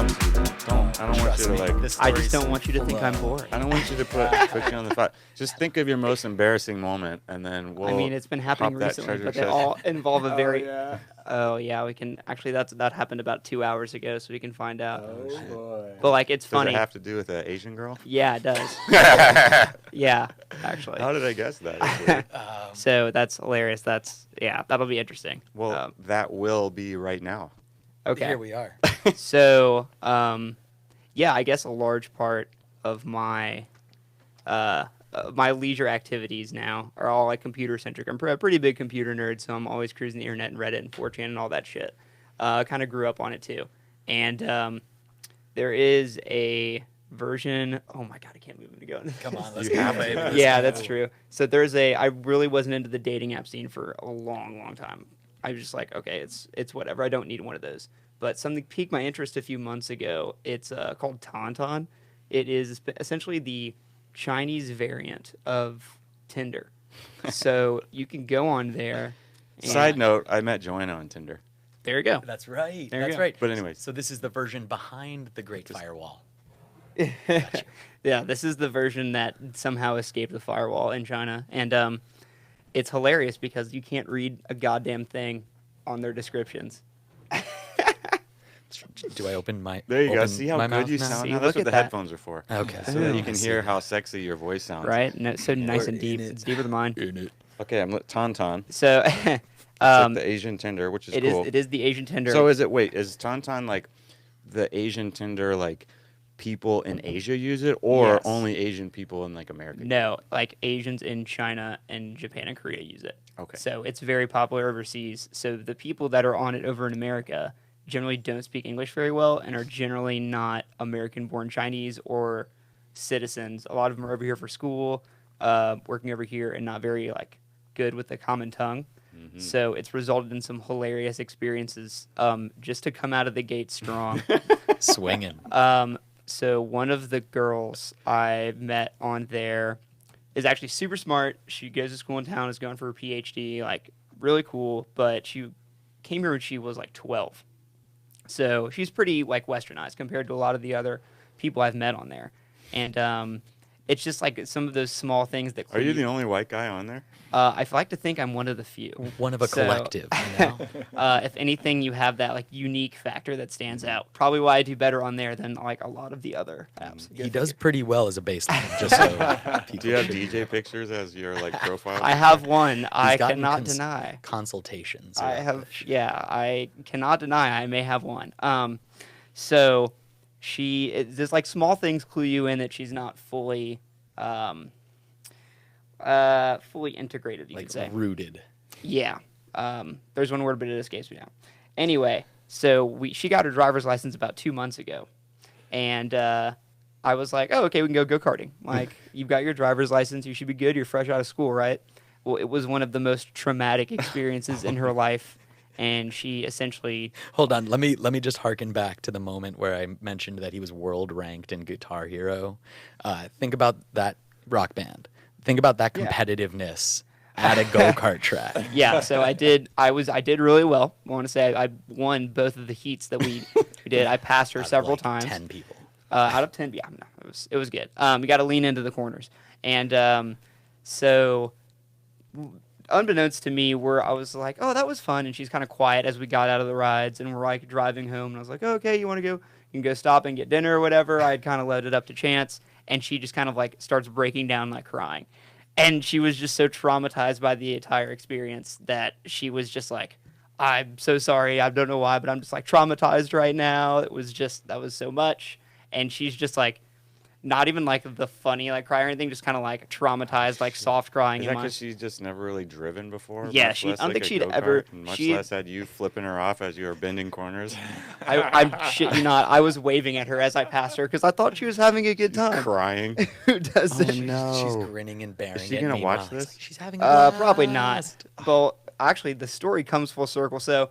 want you to. Don't. I don't want you to like. I just don't want you to think I'm boring. I don't want you to put you on the spot. Just think of your most embarrassing moment, and then we'll. I mean, it's been happening pop that recently, treasure but they chest. all involve a very. yeah. Oh yeah, we can actually. That happened about 2 hours ago, so we can find out. Oh boy. But like, it's Does funny. it have to do with an Asian girl? Yeah, it does. Yeah, actually. How did I guess that? It's weird. So that's hilarious. That'll be interesting. Well, that will be right now. Okay. Here we are. So, yeah, I guess a large part of my my leisure activities now are all like computer centric. I'm a pretty big computer nerd, so I'm always cruising the internet and Reddit and 4chan and all that shit. Kind of grew up on it too, and there is a version. Oh my god, I can't believe I'm going. Come on, let's You go, have to. baby. Let's Yeah, go. that's true. So I really wasn't into the dating app scene for a long, long time. I was just like, okay, it's whatever. I don't need one of those. But something piqued my interest a few months ago. It's called Tauntaun. It is essentially the Chinese variant of Tinder. So you can go on there. and- Side note: I met Joanna on Tinder. There you go. That's right. There you That's go. right. But anyways. So this is the version behind the Great Firewall. Yeah, this is the version that somehow escaped the firewall in China, and it's hilarious because you can't read a goddamn thing on their descriptions. Do I open my? There you go. open See how my good mouth you now? sound. See, Now look that's what at the that. headphones are for. Okay. So that you I can see hear that. how sexy your voice sounds. Right? No, so nice We're and deep. in it. It's deeper than mine. In it. Okay, I'm Tauntaun. So, It's like the Asian Tinder, which is it is cool. it is the Asian Tinder. So is Tauntaun like the Asian Tinder like people in Asia use it, or Yes. only Asian people in like America? No, like Asians in China and Japan and Korea use it. Okay. So it's very popular overseas. So the people that are on it over in America generally don't speak English very well and are generally not American-born Chinese or citizens. A lot of them are over here for school, working over here, and not very like good with the common tongue. Mm-hmm. So it's resulted in some hilarious experiences just to come out of the gate strong. Swinging. So one of the girls I met on there is actually super smart. She goes to school in town, is going for her PhD, like really cool. But she came here when she was like 12. So she's pretty like westernized compared to a lot of the other people I've met on there. And it's just like some of those small things that. Are you the only white guy on there? I like to think I'm one of the few. One of a So- collective. You know? If anything, you have that like unique factor that stands out. Probably why I do better on there than like a lot of the other apps. He does pretty well as a baseline. Just so people Do you have should- DJ pictures as your like profile? I have one. I gotten cannot deny. consultations. I about have, this shit. yeah, I cannot deny I may have one. So there's like small things clue you in that she's not fully integrated, you Like could say. rooted. Yeah. There's one word, but it escapes me now. Anyway, so she got her driver's license about 2 months ago, and I was like, oh, okay, we can go karting. Like, you've got your driver's license, you should be good. You're fresh out of school, right? Well, it was one of the most traumatic experiences in her life, and she essentially Hold on, let me just harken back to the moment where I mentioned that he was world ranked in Guitar Hero. Think about that rock band. Think about that competitiveness at a go-kart track. yeah, so I did really well. I want to say I won both of the heats that we did. I passed her Out of, several like, times. 10 people. Out of 10, yeah, no, it was good. You got to lean into the corners. And so unbeknownst to me, I was like, oh, that was fun. And she's kind of quiet as we got out of the rides and we're like driving home. And I was like, oh, okay, you want to go? You can go stop and get dinner or whatever. I had kind of left it up to chance. And she just kind of like starts breaking down, like crying. And she was just so traumatized by the entire experience that she was just like, I'm so sorry. I don't know why, but I'm just like traumatized right now. That was so much. And she's just like, not even like the funny like cry or anything, just kind of like traumatized, like soft crying. Is in that my... because she's just never really driven before? Yeah, Much I less, don't like, think a she'd go-kart, ever- and Much she- less had you flipping her off as you were bending corners. I shit you not. I was waving at her as I passed her because I thought she was having a good time. Crying. Who does this? She's no. grinning and bearing. Is she it gonna meanwhile. watch It's this? like, she's having a Probably not. blast. Well, actually, the story comes full circle. So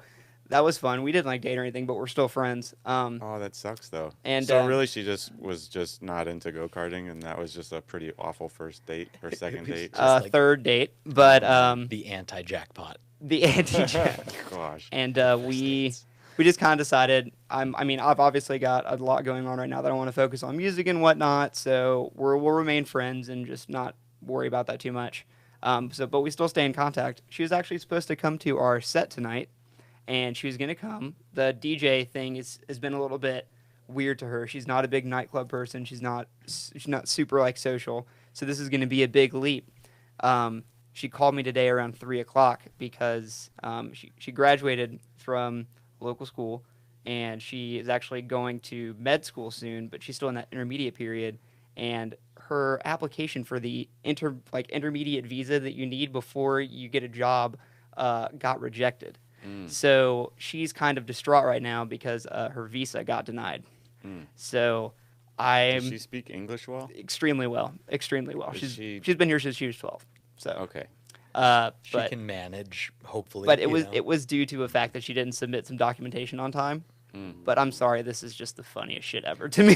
that was fun. We didn't like date or anything, but we're still friends. Oh, that sucks though. And, so uh, really, she was just not into go karting, and that was just a pretty awful first date or second date. like- third date, but The anti-jackpot. the anti-jack. Gosh. And we just kind of decided I mean, I've obviously got a lot going on right now that I want to focus on music and whatnot. So we'll remain friends and just not worry about that too much. But we still stay in contact. She was actually supposed to come to our set tonight, and she was gonna come. The DJ thing has been a little bit weird to her. She's not a big nightclub person. She's not super like social. So this is gonna be a big leap. She called me today around 3 o'clock because she graduated from local school, and she is actually going to med school soon, but she's still in that intermediate period. And her application for the intermediate visa that you need before you get a job got rejected. So she's kind of distraught right now because her visa got denied. So Does she speak English well? extremely well. Is She's been here since she was 12. So Okay. She can manage, hopefully. But it was due to a fact that she didn't submit some documentation on time. But I'm sorry, this is just the funniest shit ever to me.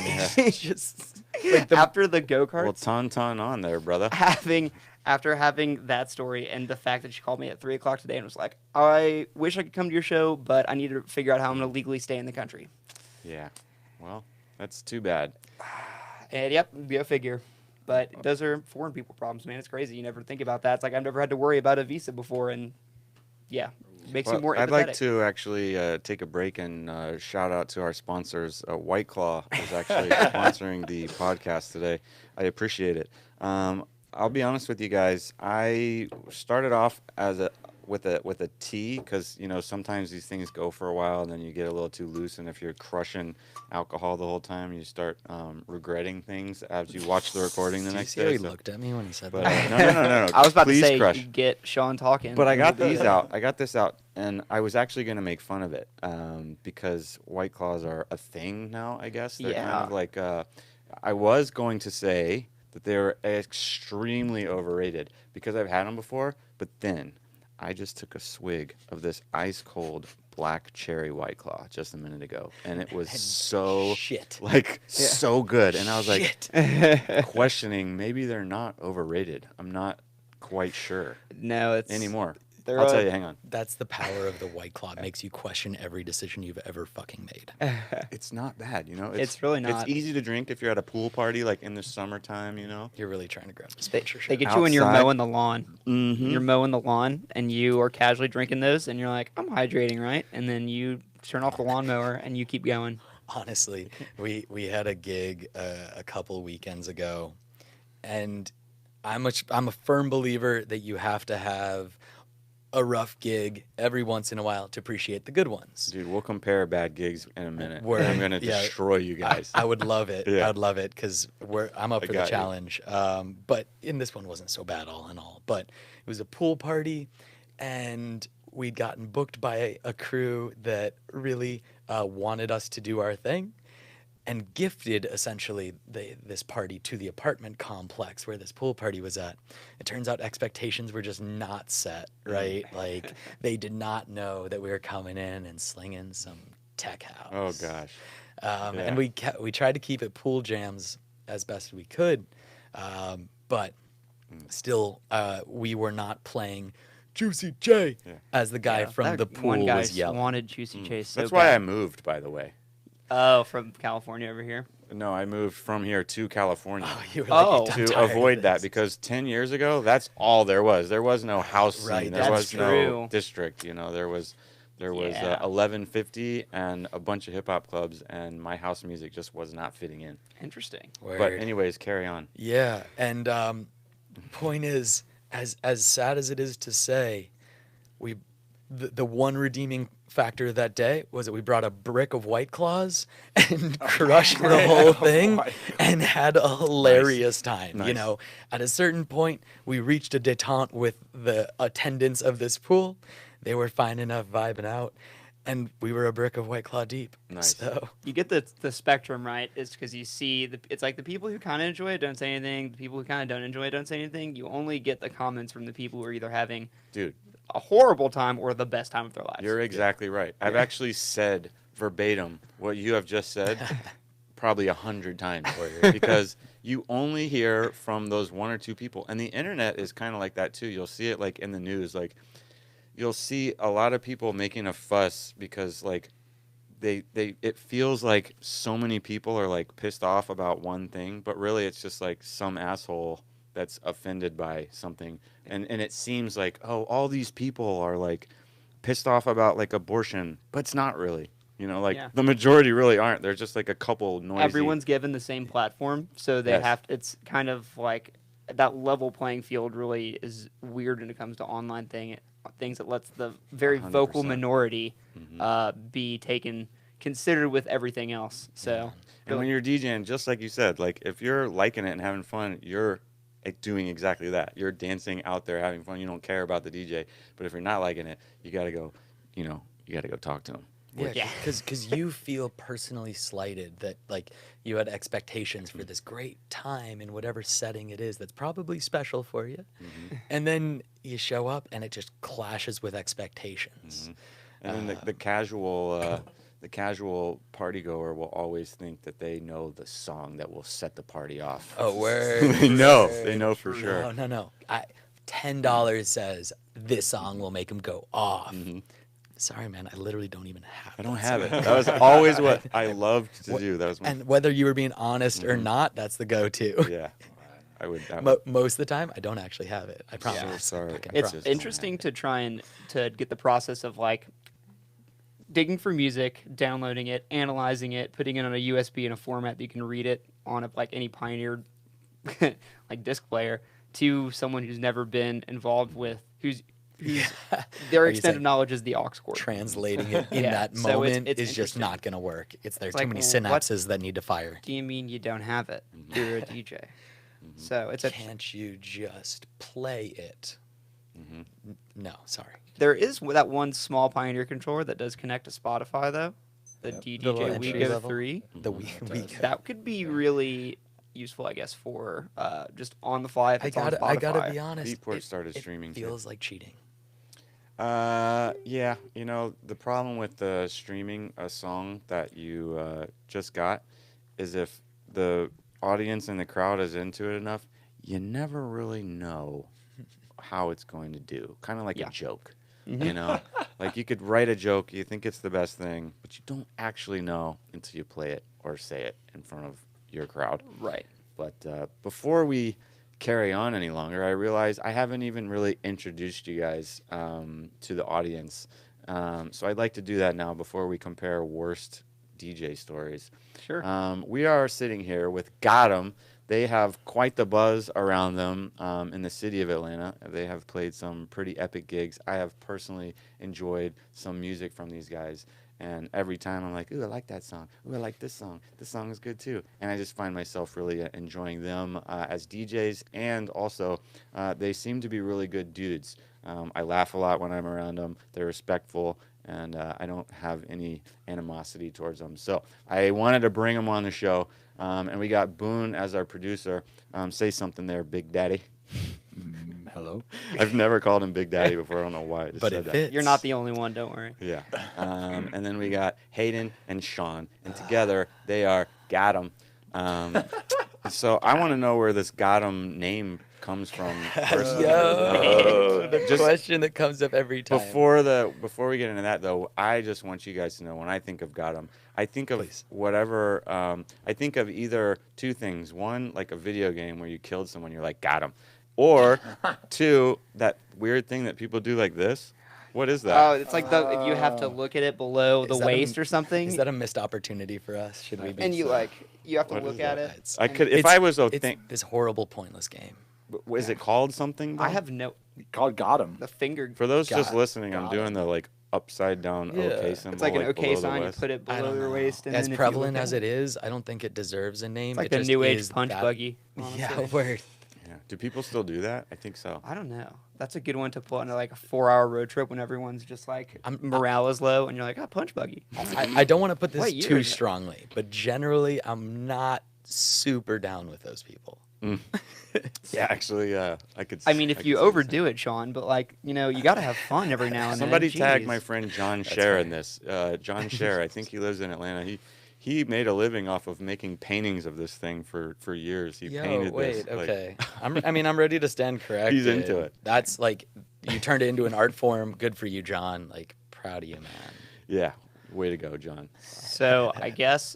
Just after the go-karts, Well, ton on there, brother. after having that story and the fact that she called me at 3 o'clock today and was like, I wish I could come to your show, but I need to figure out how I'm going to legally stay in the country. Yeah. Well, that's too bad. And yep, go figure. But those are foreign people problems, man. It's crazy. You never think about that. It's like I've never had to worry about a visa before, and yeah, makes you more empathetic. I'd like to actually take a break and shout out to our sponsors. White Claw is actually sponsoring the podcast today. I appreciate it. I'll be honest with you guys. I started off with a tea because sometimes these things go for a while and then you get a little too loose, and if you're crushing alcohol the whole time, you start regretting things as you watch the recording the next day. He looked at me when he said But, that. no. I was about Please to say, crush. get Sean talking. But I got these out. I got this out, and I was actually going to make fun of it because White Claws are a thing now, I guess. They're kind of like, I was going to say that they were extremely overrated because I've had them before, but then I just took a swig of this ice-cold black cherry White Claw just a minute ago, and it was so good. And I was like questioning, maybe they're not overrated. I'm not quite sure. No, it's anymore. I'll tell you, hang on. That's the power of the White Claw. It makes you question every decision you've ever fucking made. It's not bad, It's really not. It's easy to drink if you're at a pool party, like in the summertime, You're really trying to grab the They sponsorship. get you when you're Outside. mowing the lawn. Mm-hmm. You're mowing the lawn, and you are casually drinking those, and you're like, I'm hydrating, right? And then you turn off the lawnmower, and you keep going. Honestly, we had a gig a couple weekends ago, and I'm a firm believer that you have to have a rough gig every once in a while to appreciate the good ones. Dude, we'll compare bad gigs in a minute. Word. I'm going to destroy you guys. I would love it. Yeah. I would love it because I'm up for the got you. challenge. But in this one wasn't so bad all in all. But it was a pool party, and we'd gotten booked by a crew that really wanted us to do our thing, and gifted essentially this party to the apartment complex where this pool party was at. It turns out expectations were just not set, right? Like they did not know that we were coming in and slinging some tech house. Oh, gosh. And we tried to keep it pool jams as best we could, but still we were not playing Juicy J as the guy from the pool one guy was yelling. wanted Juicy Chase so That's why I bad. moved, by the way. Oh, from California over here? No, I moved from here to California You were like, Oh. "I'm to tired of avoid that this." because 10 years ago, that's all there was. There was no house Right, scene. There that's was no true. district. There was Yeah. 1150 and a bunch of hip-hop clubs, and my house music just was not fitting in. Interesting. But Word. anyways, carry on. Yeah, and point is, as sad as it is to say, the one redeeming factor that day was that we brought a brick of White Claws and crushed the whole thing and had a hilarious time. Nice. At a certain point, we reached a detente with the attendants of this pool. They were fine enough vibing out, and we were a brick of White Claw deep. Nice. So You get the spectrum, right? It's because you see, it's like the people who kind of enjoy it don't say anything. The people who kind of don't enjoy it don't say anything. You only get the comments from the people who are either having Dude, a horrible time or the best time of their lives. you're exactly right. I've actually said verbatim what you have just said probably 100 times because you only hear from those one or two people. And the internet is kind of like that too. You'll see it like in the news. Like you'll see a lot of people making a fuss because like it feels like so many people are like pissed off about one thing, but really it's just like some asshole that's offended by something, and it seems like, oh, all these people are like pissed off about like abortion, but it's not really. Like the majority really aren't. They're just like a couple noisy. Everyone's given the same platform, so they have. It's kind of like that level playing field really is weird when it comes to online things that lets the very 100%. Vocal minority be considered with everything else. So, and when you're DJing, just like you said, like if you're liking it and having fun, you're doing exactly that. You're dancing out there having fun. You don't care about the DJ. But if you're not liking it, you got to go. You got to go talk to them. Yeah, because you feel personally slighted that like you had expectations for this great time in whatever setting it is that's probably special for you, and then you show up and it just clashes with expectations. And then the casual party goer will always think that they know the song that will set the party off. Oh, word! They know for sure. No. $10 says this song will make them go off. Sorry, man, I literally don't even have it. I don't have it. That was always what I loved to do. That was and whether you were being honest or not, that's the go-to. Yeah, I would. Most of the time, I don't actually have it. I promise. Yeah, sorry. It's interesting to try to get the process of like digging for music, downloading it, analyzing it, putting it on a USB in a format that you can read it on like any Pioneer like disc player, to someone who's never been involved with their extent of knowledge is the aux cord. Translating it in that moment is just not going to work. There's too many synapses that need to fire. Do you mean you don't have it? You're a DJ. So can't you just play it? No, sorry. There is that one small Pioneer controller that does connect to Spotify though. The DDJ Wego 3. The Wego. That could be really useful, I guess, for just on the fly. If it's on Spotify. I gotta be honest. Beatport started streaming. Feels like cheating. Yeah, the problem with the streaming a song that you just got is if the audience and the crowd is into it enough, you never really know how it's going to do. Kind of like a joke, like you could write a joke, you think it's the best thing, but you don't actually know until you play it or say it in front of your crowd. Right. But before we carry on any longer, I realize I haven't even really introduced you guys to the audience. So I'd like to do that now before we compare worst DJ stories. Sure. We are sitting here with Gad'm. They have quite the buzz around them in the city of Atlanta. They have played some pretty epic gigs. I have personally enjoyed some music from these guys. And every time I'm like, ooh, I like that song. Ooh, I like this song. This song is good too. And I just find myself really enjoying them as DJs. And also, they seem to be really good dudes. I laugh a lot when I'm around them. They're respectful. And I don't have any animosity towards them. So I wanted to bring them on the show. And we got Boone as our producer. Say something there, Big Daddy. Hello. I've never called him Big Daddy before. I don't know why I just said that. You're not the only one, don't worry. Yeah. And then we got Hayden and Sean. And together, they are Gad'm. So I want to know where this Gad'm name comes from. The question that comes up every time. Before we get into that, though, I just want you guys to know when I think of Gad'm, I think of whatever. I think of either two things. One, like a video game where you killed someone, you're like, got him. Or two, that weird thing that people do like this. What is that? Oh, it's like you have to look at it below the waist or something. Is that a missed opportunity for us? Should we be? And you have to look at it. I could if I was a thing. This horrible, pointless game. Is it called something? I have no. Called Gad'm. The finger. For those just listening, I'm doing the upside down OK symbol. It's like an OK sign. You put it below your waist. And as then prevalent as it is, I don't think it deserves a name. It's like the new age punch buggy. Honestly. Yeah, word. Yeah. Do people still do that? I think so. I don't know. That's a good one to pull on like a 4-hour road trip when everyone's just like morale is low and you're like, punch buggy. I don't want to put this too strongly, but generally I'm not super down with those people. Yeah, actually, I could. I mean, if you overdo it, Sean, but you got to have fun every now and then. Somebody tagged my friend John Scher in this. John Scher, I think he lives in Atlanta. He made a living off of making paintings of this thing for years. He painted this. Okay. I'm ready to stand corrected. He's into it. That's you turned it into an art form. Good for you, John. Proud of you, man. Yeah. Way to go, John. So I guess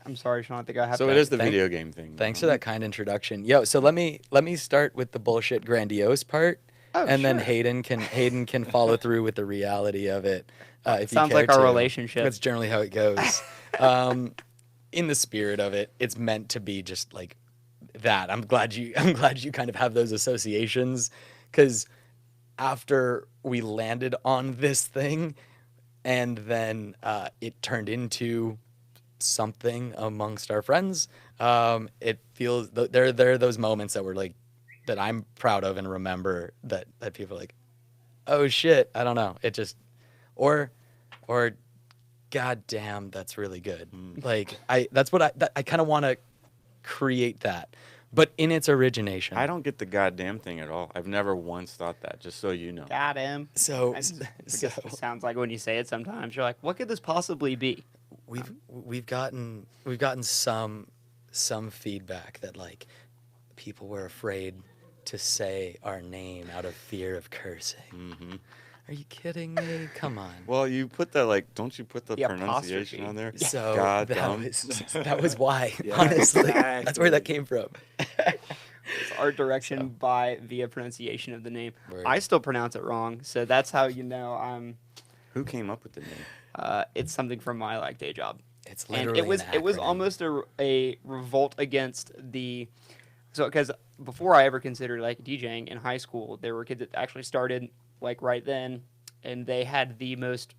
I'm sorry, Sean. I think I have. So to, it is the video game thing. Thanks for that kind introduction. Yo, so let me start with the bullshit grandiose part, and then Hayden can follow through with the reality of it. If Sounds you care like our to. relationship. That's generally how it goes. In the spirit of it, it's meant to be just like that. I'm glad you kind of have those associations, because after we landed on this thing, and then it turned into something amongst our friends. It feels there are those moments that were like that I'm proud of and remember that people are like, oh shit, I don't know. It just or god damn, that's really good. Like that's what I kind of want to create that. But in its origination, I don't get the goddamn thing at all. I've never once thought that, just so you know. Gad'm. So It sounds like when you say it sometimes, you're like, what could this possibly be? we've gotten some feedback that like people were afraid to say our name out of fear of cursing. Mm-hmm. Are you kidding me? Come on. Well, you put that don't you put the The pronunciation apostrophe. on there? So God that was why. Yeah, honestly, exactly. that's where that came from. It's art direction by via pronunciation of the name. Word. I still pronounce it wrong, so that's how you know I'm. Who came up with the name? It's something from my day job. It's And literally it was an acronym. almost a revolt against because before I ever considered DJing in high school, there were kids that actually started right then, and they had the most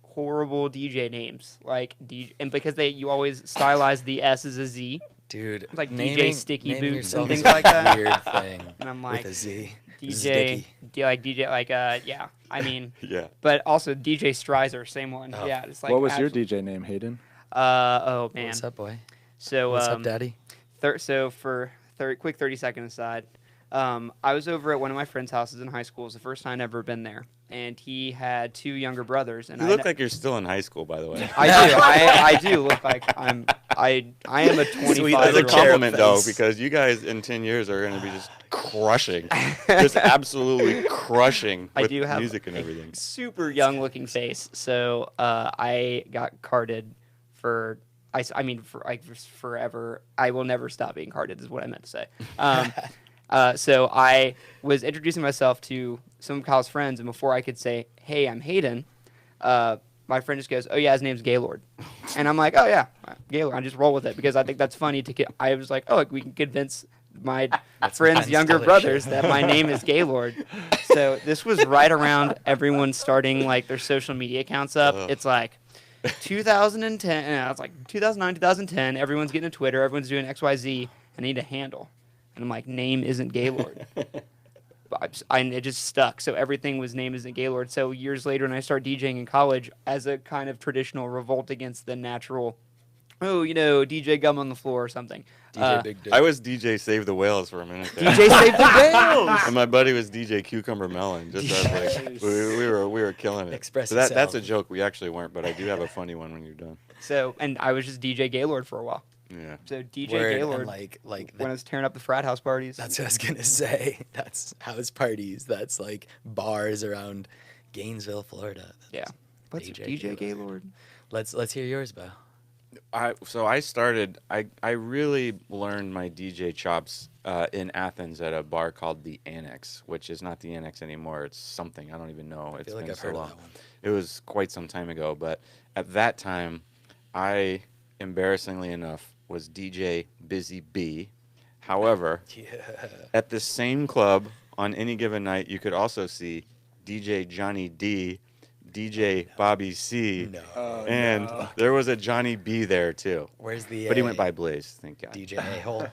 horrible DJ names and because you always stylize the S as a Z, Dude, like naming, DJ Sticky naming Boots and yourself things is a like that. Weird thing. And I'm with like, a Z. DJ, Sticky. yeah. I mean, Yeah. but also DJ Strizer, same one. Oh. Yeah, it's like. What was your DJ name, Hayden? Oh man. What's up, boy? So What's up, daddy? So for quick 30-second aside, I was over at one of my friend's houses in high school. It was the first time I'd ever been there, and he had two younger brothers. And You look like you're still in high school, by the way. I do. I do look like I am a 25. Sweet As a little cherub compliment, though, face. because you guys in 10 years are going to be just crushing, just absolutely crushing I with do have music and everything. super young looking face. So I got carded for. I mean, for forever. I will never stop being carded, is what I meant to say. So I was introducing myself to some of Kyle's friends, and before I could say, "Hey, I'm Hayden," my friend just goes, "Oh yeah, his name's Gaylord," and I'm like, "Oh yeah, Gaylord." I just roll with it because I think that's funny. I was like, "Oh, we can convince my friend's younger brothers that my name is Gaylord." So this was right around everyone starting their social media accounts up. Ugh. It's like 2010, and it's like 2009, 2010. Everyone's getting a Twitter. Everyone's doing XYZ. I need a handle. And I'm like, name isn't Gaylord. It just stuck. So everything was name isn't Gaylord. So years later, when I started DJing in college, as a kind of traditional revolt against the natural, DJ Gum on the floor or something. DJ Big Dick. I was DJ Save the Whales for a minute there. DJ Save the Whales! And my buddy was DJ Cucumber Melon. Just as we were killing it. Express So that's itself. a joke. We actually weren't, but I do have a funny one when you're done. So, and I was just DJ Gaylord for a while. Yeah. So DJ Word, and Gaylord, when I was tearing up the frat house parties. That's what I was gonna say. That's house parties. That's like bars around Gainesville, Florida. Yeah. What's DJ DJ Gaylord? Let's hear yours, Bo. So I started. I really learned my DJ chops in Athens at a bar called the Annex, which is not the Annex anymore. It's something I don't even know. I It's feel like been I've so heard long. of that one. It was quite some time ago, but at that time, I embarrassingly enough was DJ Busy B. However, Yeah. at the same club on any given night, you could also see DJ Johnny D, DJ Bobby C, No. and there was a Johnny B there too. Where's the? But he went by Blaze, thank God. DJ A-hole.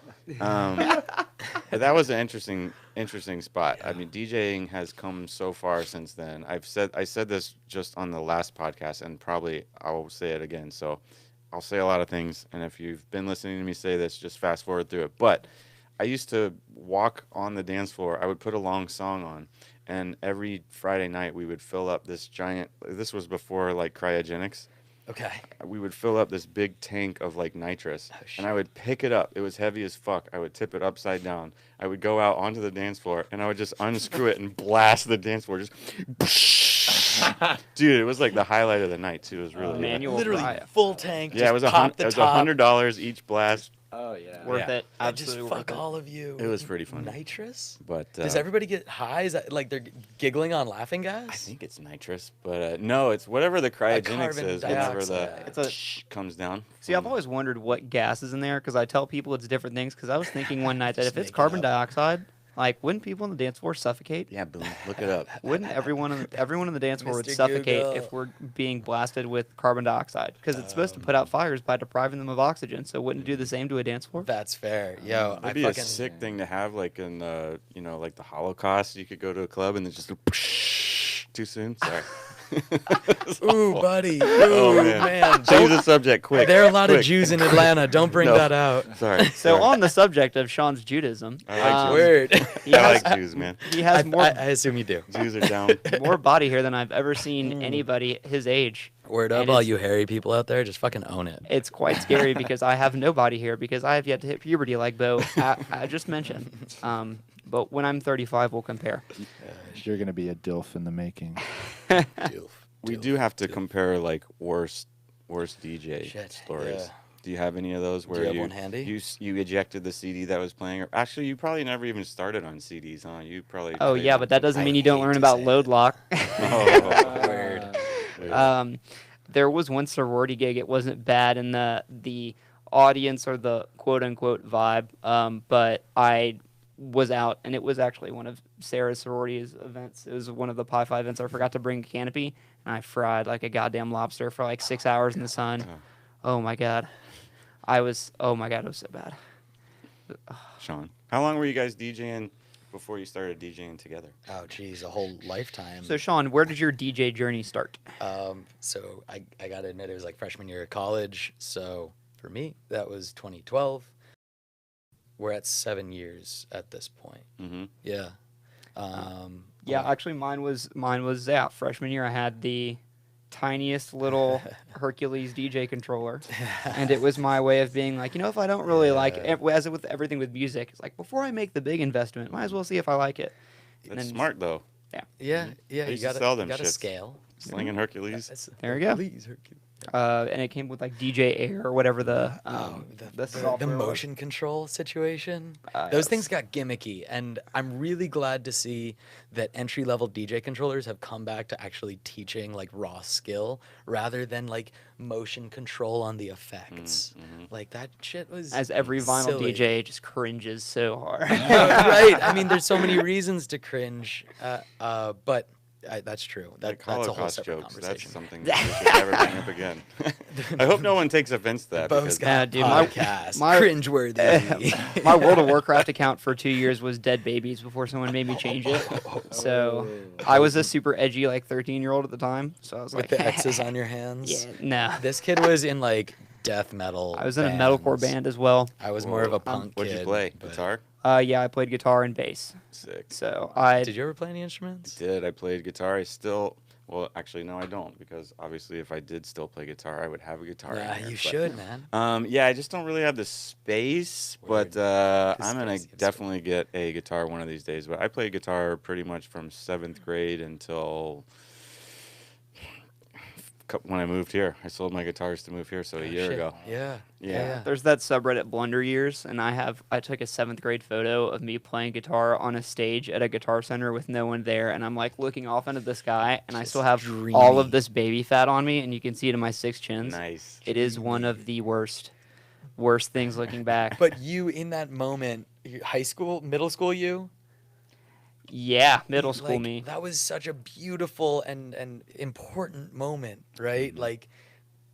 But that was an interesting spot. I mean, DJing has come so far since then. I said this just on the last podcast, and probably I will say it again. So I'll say a lot of things, and if you've been listening to me say this, just fast forward through it. But I used to walk on the dance floor. I would put a long song on, and every Friday night we would fill up this giant. This was before cryogenics. Okay. We would fill up this big tank of nitrous, and I would pick it up. It was heavy as fuck. I would tip it upside down. I would go out onto the dance floor, and I would just unscrew it and blast the dance floor. Just Dude, it was like the highlight of the night too. It was really manual Literally riot. full tank. Yeah, it was $100 each blast. Oh yeah. Worth it. I just Absolutely fuck worth it. all of you. It was pretty funny. Nitrous? But Does everybody get high? Is that like they're giggling on laughing gas? I think it's nitrous, but no, it's whatever the cryogenics carbon is. Whenever the dioxide. It's a- comes down. See, I've always wondered what gas is in there because I tell people it's different things. Because I was thinking one night that Just if it's make it carbon up. dioxide, like wouldn't people on the dance floor suffocate? Yeah, boom. Look it up. Wouldn't everyone on the dance floor would Mr. suffocate Google. if we're being blasted with carbon dioxide? Because it's supposed to put out fires by depriving them of oxygen. So wouldn't it do the same to a dance floor? That's fair. Yo, That'd I be fucking a sick thing to have, like in the, like the Holocaust. You could go to a club and then just go, too soon. Sorry. Ooh, buddy. Ooh, Oh, man. man. Change Don't- the subject quick. There are a lot of quick. Jews in Atlanta. Don't bring No. that out. Sorry. So sorry. on the subject of Sean's Judaism, I like Jews. Word. he I has, like Jews, man. he has more I assume you do. Jews are down. more body hair than I've ever seen anybody his age. Word up, And all it's- you hairy people out there. Just fucking own it. It's quite scary because I have no body hair because I have yet to hit puberty like Bo I just mentioned. But when I'm 35, we'll compare. You're gonna be a dilf in the making. We do have to compare like worst DJ Shit, stories. yeah. Do you have any of those where you have one handy? you ejected the CD that was playing? Or actually, you probably never even started on CDs, huh? You probably. Oh played yeah, on but that doesn't I mean you don't hate learn to about say load it. lock. Oh, Word. There was one sorority gig. It wasn't bad in the audience or the quote unquote vibe, but I was out, and it was actually one of Sarah's sorority's events. It was one of the Pi Phi events. I forgot to bring a canopy, and I fried like a goddamn lobster for like 6 hours in the sun. Oh my god, it was so bad. Sean, how long were you guys DJing before you started DJing together? Oh, geez, a whole lifetime. So Sean, where did your DJ journey start? So I gotta admit, it was like freshman year of college. So for me, that was 2012. We're at 7 years at this point. Mm-hmm. Yeah. Yeah, actually, mine was freshman year. I had the tiniest little Hercules DJ controller, and it was my way of being like, if I don't really like it, as with everything with music, it's like before I make the big investment, might as well see if I like it. And That's then- smart though. Yeah. They You used to gotta sell them gotta shits. scale. Slinging Hercules. That's- There we go. Hercules, Hercules. And it came with like DJ Air or whatever the The software was. motion control situation. Yes. Those things got gimmicky, and I'm really glad to see that entry level DJ controllers have come back to actually teaching like raw skill rather than like motion control on the effects. Like that shit was As every vinyl silly. DJ just cringes so hard. Right. I mean, there's so many reasons to cringe, but that's true. Like That's a whole Holocaust separate jokes. conversation. That's something that we should never bring up again. I hope no one takes offense to that. Bo's because got dude, a my- podcast. my- Cringeworthy. My World of Warcraft account for 2 years was Dead Babies before someone made me change it. So I was a super edgy like 13-year-old at the time. So I was With like, the X's on your hands. yeah, no. This kid was in like death metal. I was in a metalcore bands. band as well. I was more of a punk What'd kid. you play? but- Guitar? Yeah, I played guitar and bass. Sick. So I Did you ever play any instruments? Did I played guitar? I still. Well, actually, no, I don't, because obviously, if I did still play guitar, I would have a guitar. in Yeah, here, you but- should, man. Yeah, I just don't really have the space, Word. but I'm gonna space, it's definitely get a guitar one of these days. But I played guitar pretty much from 7th grade until when I moved here. I sold my guitars to move here, so a year Shit. ago. Yeah. Yeah. There's that subreddit Blunder Years, and I took a 7th grade photo of me playing guitar on a stage at a guitar center with no one there, and I'm like looking off into the sky, and I Just still have dreamy. all of this baby fat on me, and you can see it in my 6 chins. Nice. It is one of the worst things looking back. But you, in that moment, high school, middle school, Yeah, middle school like, me. That was such a beautiful and important moment, right? Like,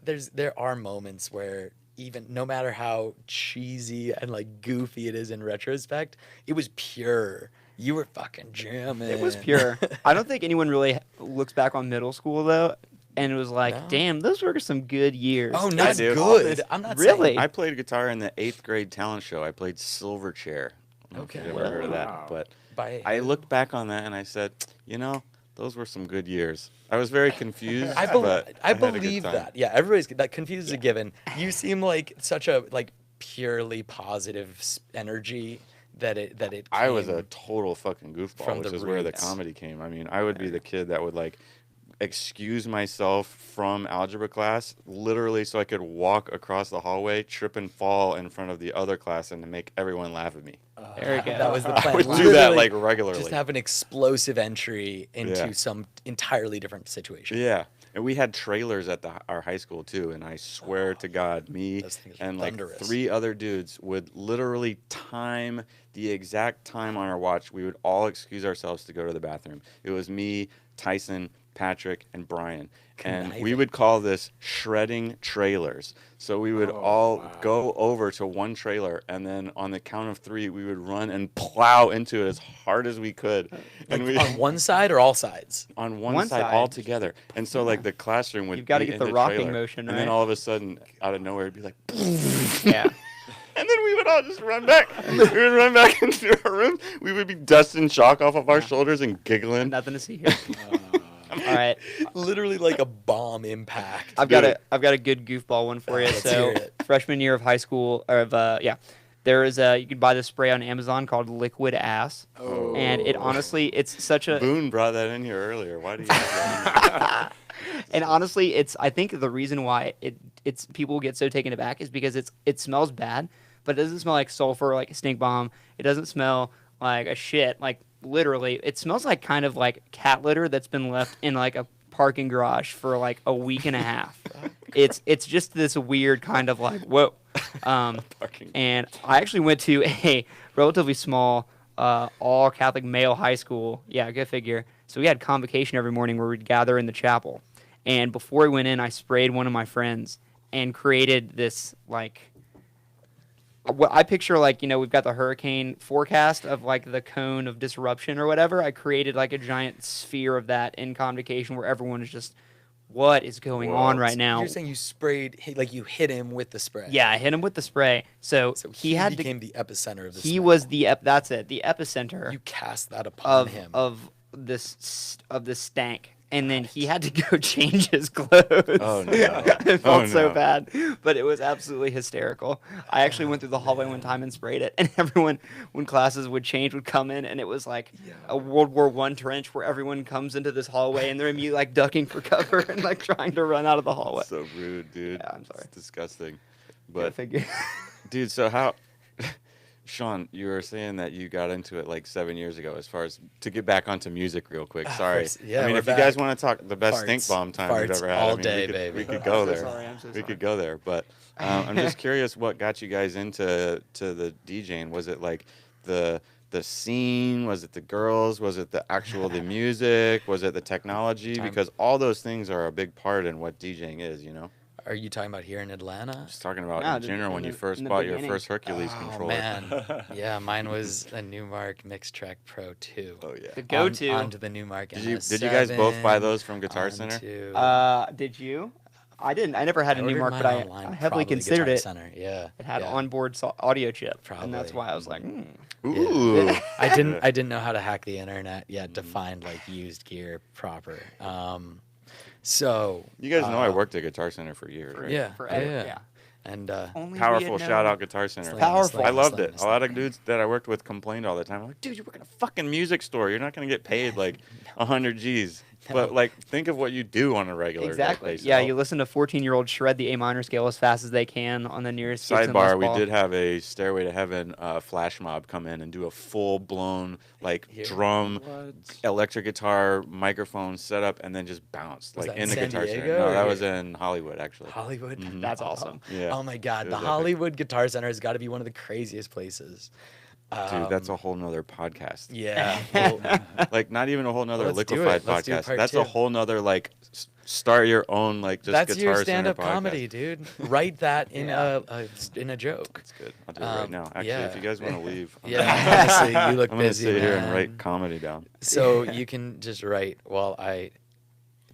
there are moments where even no matter how cheesy and like goofy it is in retrospect, it was pure. You were fucking jamming. It was pure. I don't think anyone really looks back on middle school though, and it was like, No. damn, those were some good years. Oh, not do. good. I'm not Really? saying. I played guitar in the 8th grade talent show. I played Silverchair. I don't know if Okay. you've ever heard of Wow. that, but By I looked back on that and I said, those were some good years. I was very confused, I, but I had a good believe time. that. Yeah, everybody's that confused is a given. You seem like such a like purely positive energy that it. I was came a total fucking goofball, from which the is where the roots. comedy came. I mean, I would be the kid that would like, excuse myself from algebra class, literally so I could walk across the hallway, trip and fall in front of the other class, and to make everyone laugh at me. There you go. That was the I plan. would do that Literally like regularly. Just have an explosive entry into Yeah. some entirely different situation. Yeah. And we had trailers at our high school too, and I swear to God, me Those things are and like thunderous. 3 other dudes would literally time the exact time on our watch. We would all excuse ourselves to go to the bathroom. It was me, Tyson, Patrick, and Brian. And we Conniving. would call this shredding trailers. So we would all go over to one trailer, and then on the count of 3, we would run and plow into it as hard as we could. And we On one side or all sides? on one One side side. all together. And so like the classroom would You've gotta be get in the rocking trailer, motion, and then right? all of a sudden out of nowhere it'd be like Yeah. and then we would all just run back. We would run back into our room. We would be dusting chalk off of our shoulders and giggling. Nothing to see here. All right. Literally like a bomb impact. I've got a good goofball one for you. Let's So hear it. freshman year of high school, there is you can buy this spray on Amazon called Liquid Ass, and it honestly, it's such a Boone brought that in here earlier. Why do you have that? and honestly, I think the reason why it's people get so taken aback is because it smells bad, but it doesn't smell like sulfur, like a stink bomb. It doesn't smell like a shit, like literally. It smells like kind of like cat litter that's been left in like a parking garage for like a week and a half. It's just this weird kind of like whoa. And I actually went to a relatively small all Catholic male high school. Yeah, go figure. So we had convocation every morning where we'd gather in the chapel. And before we went in, I sprayed one of my friends and created this like what I picture like, we've got the hurricane forecast of like the cone of disruption or whatever. I created like a giant sphere of that in convocation where everyone is just, what is going on right now? You're saying you sprayed, like you hit him with the spray. Yeah, I hit him with the spray. So he had became the epicenter of the he smell. was the that's it, the epicenter You cast that upon of him. this stank. And then he had to go change his clothes. Oh, no. It felt so no. bad, but it was absolutely hysterical. I actually went through the hallway one time and sprayed it, and everyone, when classes would change, would come in, and it was like a World War I trench where everyone comes into this hallway, and they're immediately like ducking for cover and like trying to run out of the hallway. So rude, dude. Yeah, I'm sorry. It's disgusting. Go But figure. dude, so how Sean, you were saying that you got into it like 7 years ago. As far as to get back onto music real quick, sorry. course. Yeah, I mean, we're if you guys back. want to talk the best Farts. stink bomb time we've Farts ever had, all I mean, day, we could, baby. we could go I'm so there. sorry, I'm so We sorry. could go there, but I'm just curious what got you guys into the DJing. Was it like the scene? Was it the girls? Was it the music? Was it the technology? Because all those things are a big part in what DJing is, Are you talking about here in Atlanta? Just talking about No, in general when you first in the bought your beginning. first Hercules Oh, controller. man. Yeah, mine was a Newmark Mixtrack Pro 2. Oh yeah. The go-to. Onto the Newmark Did you guys both buy those from Guitar Center? Did you? I didn't. I never had a Newmark, but I heavily probably considered Guitar it. Center. Yeah. It had yeah. onboard audio chip, and that's Probably. why I was like, Ooh. I didn't know how to hack the internet yet to find like used gear proper. So You guys know I worked at Guitar Center for years, right? yeah, forever. yeah. Yeah. And Only we Powerful had shout known. out Guitar Center. Slam, Powerful. I slam, loved slam, it. A slam. lot of dudes that I worked with complained all the time. I'm like, dude, you work in a fucking music store. You're not gonna get paid like 100 G's. But like, think of what you do on a regular Exactly. basis. Yeah, you listen to 14-year-olds shred the A minor scale as fast as they can on the nearest Gibson Les Sidebar: We Paul. did have a Stairway to Heaven flash mob come in and do a full blown like drum, electric guitar, microphone setup, and then just bounce Was like that in the in San Guitar Center. Diego No, that or was here? in Hollywood actually. Hollywood. That's awesome. Yeah. Oh my God, It the was epic. Hollywood Guitar Center has got to be one of the craziest places. Dude, that's a whole nother podcast. Yeah. Well, Like not even a whole nother Let's do liquefied it. Let's do podcast. part That's two. a whole nother like start your own like just that's Guitar your Center stand-up podcast. comedy, dude. Write that in in a joke. That's good. I'll do it right now. Actually, yeah. if you guys want to leave, Yeah, honestly, you look I'm gonna busy, sit here and man. write comedy down. So you can just write while I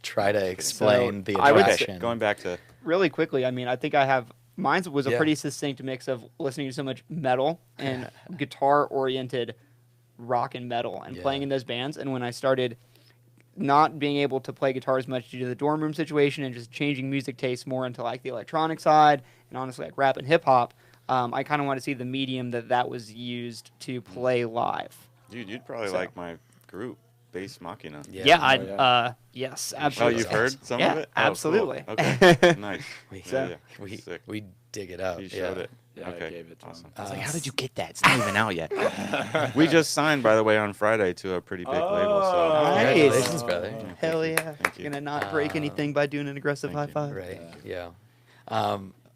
try to explain the I would say- attraction. Going back to Really quickly, I mean, I think I have. Mine was a Yeah. pretty succinct mix of listening to so much metal and guitar-oriented rock and metal and Yeah. playing in those bands. And when I started not being able to play guitar as much due to the dorm room situation and just changing music tastes more into like the electronic side and honestly like rap and hip hop, I kind of want to see the medium that was used to play live. dude, you'd probably So. like my group. Bass Machina. Yeah, yes, Oh, absolutely. you've heard some Yeah, of it? Oh, absolutely. Cool. Okay, nice. We, Yeah, Sick. we dig it up. You showed it. Yeah, I Okay, gave it to awesome. him. I was like, how did you get that? It's not even out yet. We just signed, by the way, on Friday to a pretty big label. So Nice. Congratulations, brother. Yeah, Hell thank you. yeah. Thank you. You're gonna not break anything by doing an aggressive high thank you. five. Right. Yeah.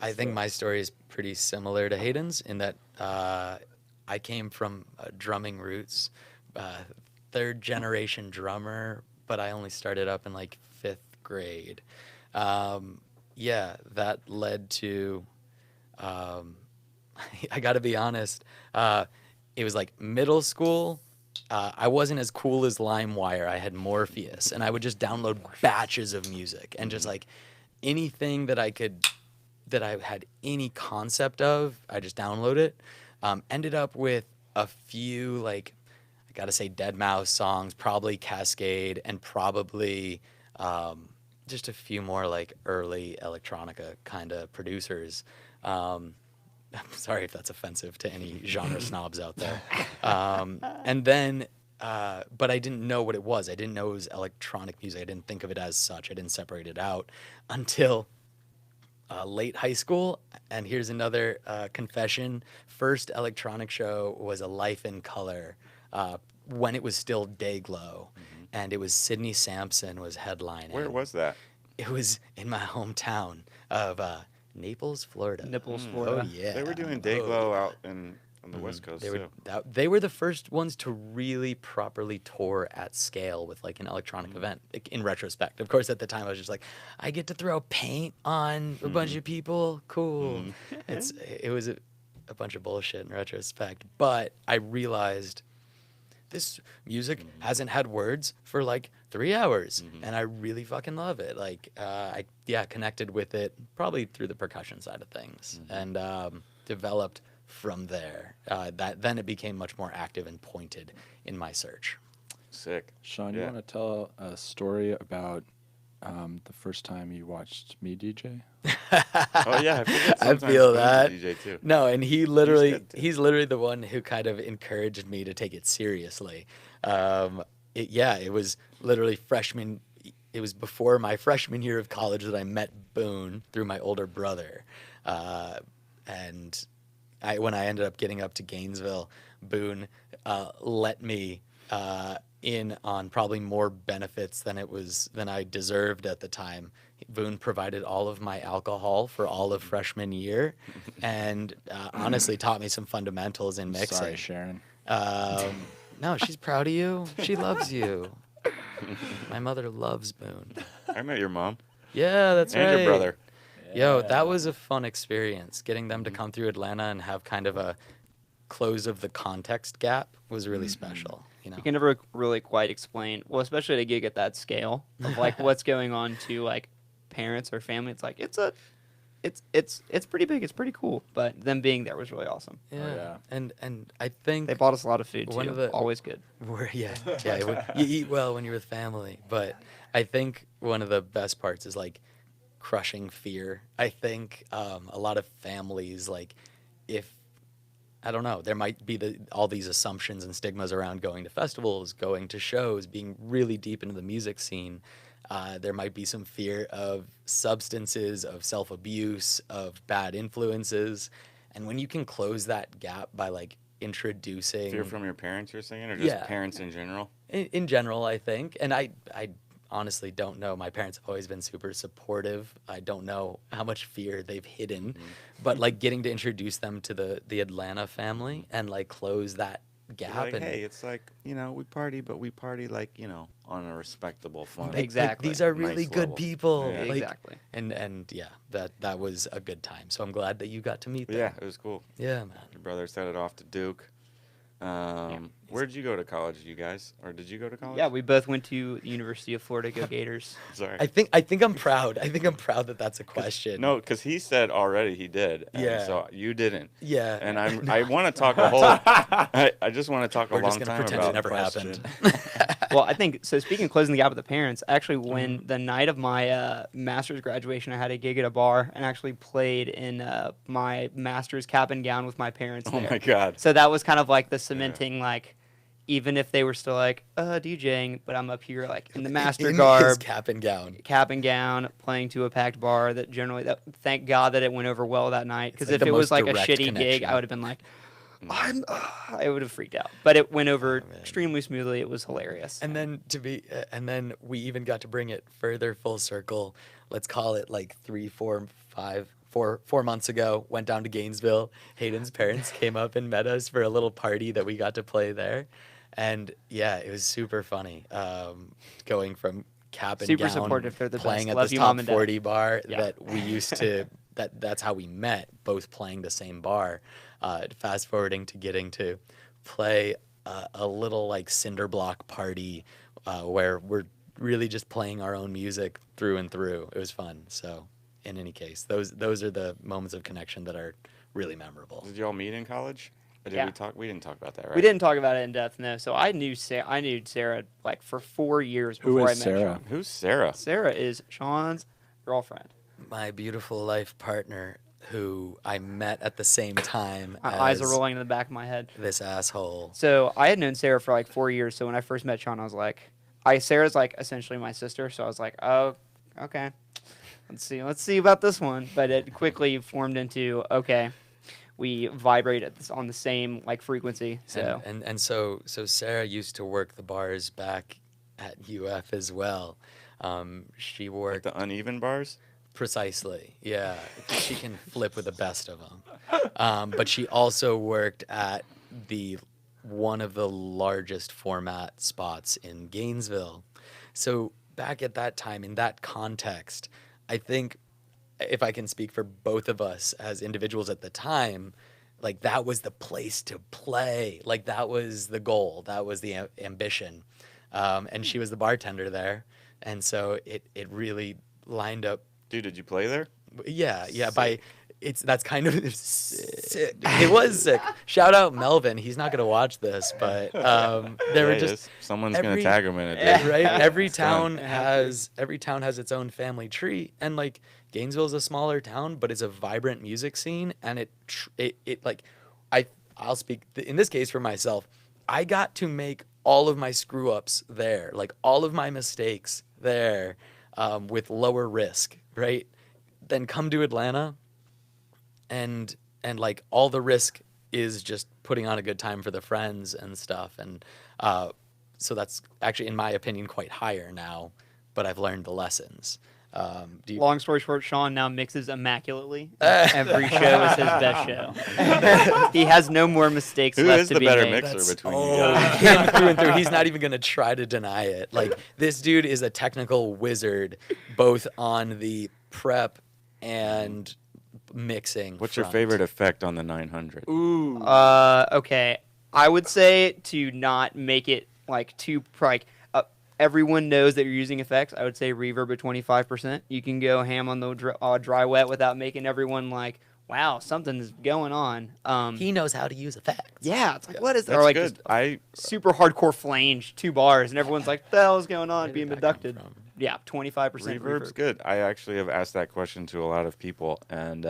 I think my story is pretty similar to Hayden's in that I came from drumming roots, third generation drummer, but I only started up in like 5th grade. Yeah, that led to, I got to be honest, it was like middle school. I wasn't as cool as LimeWire. I had Morpheus, and I would just download batches of music and just like anything that I had any concept of, I just download it. Ended up with a few, like, I gotta say, Dead songs, probably Cascade, and probably just a few more like early electronica kind of producers. I'm sorry if that's offensive to any genre snobs out there. And then, but I didn't know what it was. I didn't know it was electronic music. I didn't think of it as such. I didn't separate it out until late high school. And here's another confession. First electronic show was a Life in Color when it was still Dayglow. And it was Sidney Sampson was headlining. Where was that? It was in my hometown of Naples, Florida. Naples, Florida. Oh, yeah. They were doing Dayglow out on the West Coast, They were the first ones to really properly tour at scale with like an electronic event. In retrospect, of course, at the time I was just like, I get to throw paint on a bunch of people. Cool. It was a bunch of bullshit in retrospect, but I realized this music hasn't had words for like 3 hours, and I really fucking love it. Like, I connected with it probably through the percussion side of things, and developed from there. Then it became much more active and pointed in my search. Sick. Sean, you want to tell a story about the first time you watched me DJ? Oh yeah, I feel that. DJ too. No, and he's literally the one who kind of encouraged me to take it seriously. It was literally freshman. It was before my freshman year of college that I met Boone through my older brother, and when I ended up getting up to Gainesville, Boone let me in on probably more benefits than I deserved at the time. Boone provided all of my alcohol for all of freshman year, and honestly taught me some fundamentals in mixing. Sorry, Sharon. No, she's proud of you. She loves you. My mother loves Boone. I met your mom. Yeah, that's right. And your brother. Yo, that was a fun experience. Getting them to come through Atlanta and have kind of a close of the context gap was really special. You know, You can never really quite explain, well, especially at a gig at that scale of like what's going on to like parents or family. It's like it's pretty big. It's pretty cool. But them being there was really awesome. yeah. And I think They bought us a lot of food too. One of the- Always good. you eat well when you're with family. But I think one of the best parts is like crushing fear. I think a lot of families, like, I don't know, there might be all these assumptions and stigmas around going to festivals, going to shows, being really deep into the music scene. There might be some fear of substances, of self-abuse, of bad influences. And when you can close that gap by like introducing... Fear from your parents, you're saying, or just parents in general? In general, I think. And I honestly don't know. My parents have always been super supportive. I don't know how much fear they've hidden, but like getting to introduce them to the Atlanta family and like close that gap. Like, and hey, it's like, we party, but we party like, on a respectable, fun. Exactly. Like, these are really nice good level. people. Yeah. Like, Exactly. And yeah, that was a good time. So I'm glad that you got to meet them. Yeah, it was cool. Yeah, man. Your brother set it off to Duke. Where did you go to college, you guys? Or did you go to college? Yeah, we both went to the University of Florida. Go Gators. Sorry. I think I'm proud. I think I'm proud that that's a question. No, because he said already he did. And Yeah. So you didn't. Yeah. And I want to talk a whole. I just want to talk We're a long just gonna time pretend about it never question. happened. Well, I think so. Speaking of closing the gap with the parents, actually, when the night of my master's graduation, I had a gig at a bar and actually played in my master's cap and gown with my parents. Oh there. my God. So that was kind of like the cementing, like, even if they were still like DJing, but I'm up here like in the master In garb, his cap and gown, playing to a packed bar. Thank God that it went over well that night, because like if the it was most like a direct shitty gig, connection. I would have been like, I would have freaked out. But it went over man. extremely smoothly. It was hilarious. And then we even got to bring it further full circle. Let's call it like 4 months ago. Went down to Gainesville. Hayden's parents came up and met us for a little party that we got to play there, and yeah, it was super funny. Going from cap and Super gown, supportive. They're the playing best. at Love this you, top Mom and Dad. 40 bar Yeah. that we used to. That's how we met, both playing the same bar. Fast forwarding to getting to play a little like cinder block party where we're really just playing our own music through and through. It was fun. So in any case, those are the moments of connection that are really memorable. Did you all meet in college? Or did Yeah. we talk? We didn't talk about that, right? We didn't talk about it in depth, no. So I knew Sarah like for 4 years Who before is I met Sarah? Sean. Who's Sarah? Sarah is Sean's girlfriend. My beautiful life partner, who I met at the same time My as eyes are rolling in the back of my head. this asshole. So I had known Sarah for like 4 years. So when I first met Sean, I was like, Sarah's like essentially my sister. So I was like, oh, okay, let's see about this one. But it quickly formed into, okay, we vibrate on the same like frequency. So And so Sarah used to work the bars back at UF as well. She Like worked the uneven bars? precisely, yeah. She can flip with the best of them. But she also worked at one of the largest format spots in Gainesville. So back at that time, in that context, I think, if I can speak for both of us as individuals at the time, like that was the place to play. Like that was the goal. That was the ambition. And she was the bartender there. And so it really lined up. Dude, did you play there? Yeah. Sick. That's kind of sick. It was sick. Shout out Melvin. He's not gonna watch this, but there Yeah, were he just is. Someone's gonna every- tag him in it. dude. right. Every It's fun. town has its own family tree, and like Gainesville's a smaller town, but it's a vibrant music scene, and it like I'll speak in this case for myself. I got to make all of my screw ups there, like all of my mistakes there, with lower risk, right? Then come to Atlanta, and like all the risk is just putting on a good time for the friends and stuff, and so that's actually, in my opinion, quite higher now, but I've learned the lessons. long story short, Sean now mixes immaculately. Every show is his best show. He has no more mistakes Who left is to the be better made. mixer between you guys? Him through and through. He's not even gonna try to deny it. Like this dude is a technical wizard, both on the prep and mixing. What's your front. favorite effect on the 900? Ooh. Okay, I would say to not make it like too like everyone knows that you're using effects. I would say reverb at 25%. You can go ham on the dry wet without making everyone like, wow, something's going on. He knows how to use effects. Yeah, it's like, what is that? That's Or like good. just super hardcore flange, 2 bars, and everyone's like, what the hell is going on? Where Being did that come abducted. from? Yeah, 25% Reverb's reverb. good. I actually have asked that question to a lot of people, and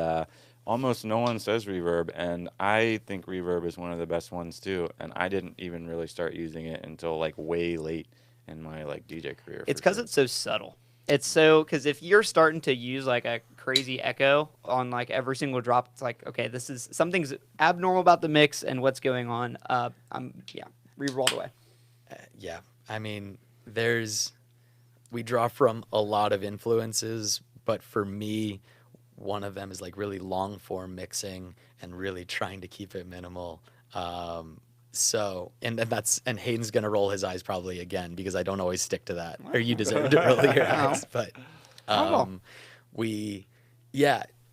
almost no one says reverb, and I think reverb is one of the best ones too. And I didn't even really start using it until like way late in my like DJ career. It's because it's so subtle. It's so, because if you're starting to use like a crazy echo on like every single drop, it's like, okay, this is something's abnormal about the mix and what's going on. Reverb all the way. Yeah, I mean, we draw from a lot of influences, but for me, one of them is like really long form mixing and really trying to keep it minimal. So, and Hayden's gonna roll his eyes probably again because I don't always stick to that. Or you deserve to roll your eyes, but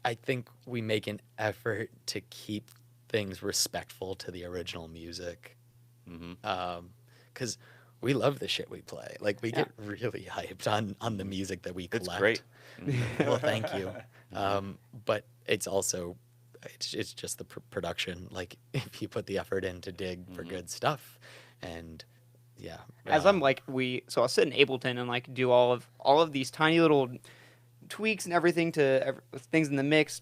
I think we make an effort to keep things respectful to the original music, because we love the shit we play. Like we get really hyped on the music that we collect. It's great. Well, thank you. But it's also. It's just the production. Like if you put the effort in to dig for good stuff, and As I'm like so I'll sit in Ableton and like do all of these tiny little tweaks and everything to things in the mix,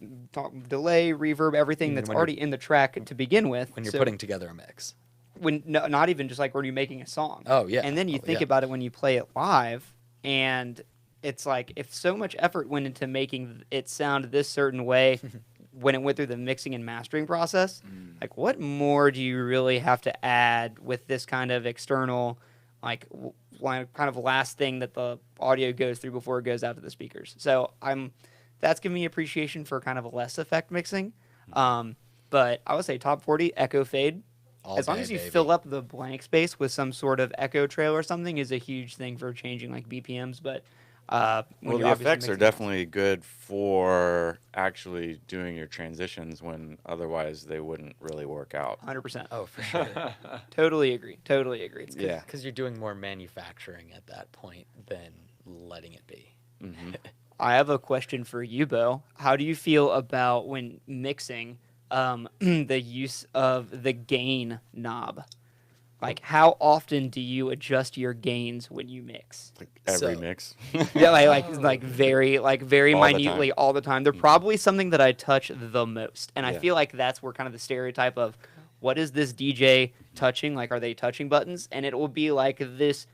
delay, reverb, everything that's when already in the track to begin with. when you're So- putting together a mix. not even just like when you're making a song. Oh, yeah. And then you Oh, think yeah. about it when you play it live, and it's like if so much effort went into making it sound this certain way when it went through the mixing and mastering process, like what more do you really have to add with this kind of external, like kind of last thing that the audio goes through before it goes out to the speakers? So that's giving me appreciation for kind of less effect mixing. But I would say top 40 echo fade. As long as you fill up the blank space with some sort of echo trail or something is a huge thing for changing like BPMs. But well, the effects are definitely good for actually doing your transitions when otherwise they wouldn't really work out. 100%. Oh, for sure. Totally agree. Yeah. Because you're doing more manufacturing at that point than letting it be. Mm-hmm. I have a question for you, Bo. How do you feel about when mixing the use of the gain knob? Like, how often do you adjust your gains when you mix? Like every mix. Yeah, like very All the minutely time. all the time. They're probably something that I touch the most, and I Yeah. feel like that's where kind of the stereotype of what is this DJ touching? Like, are they touching buttons? And it will be like this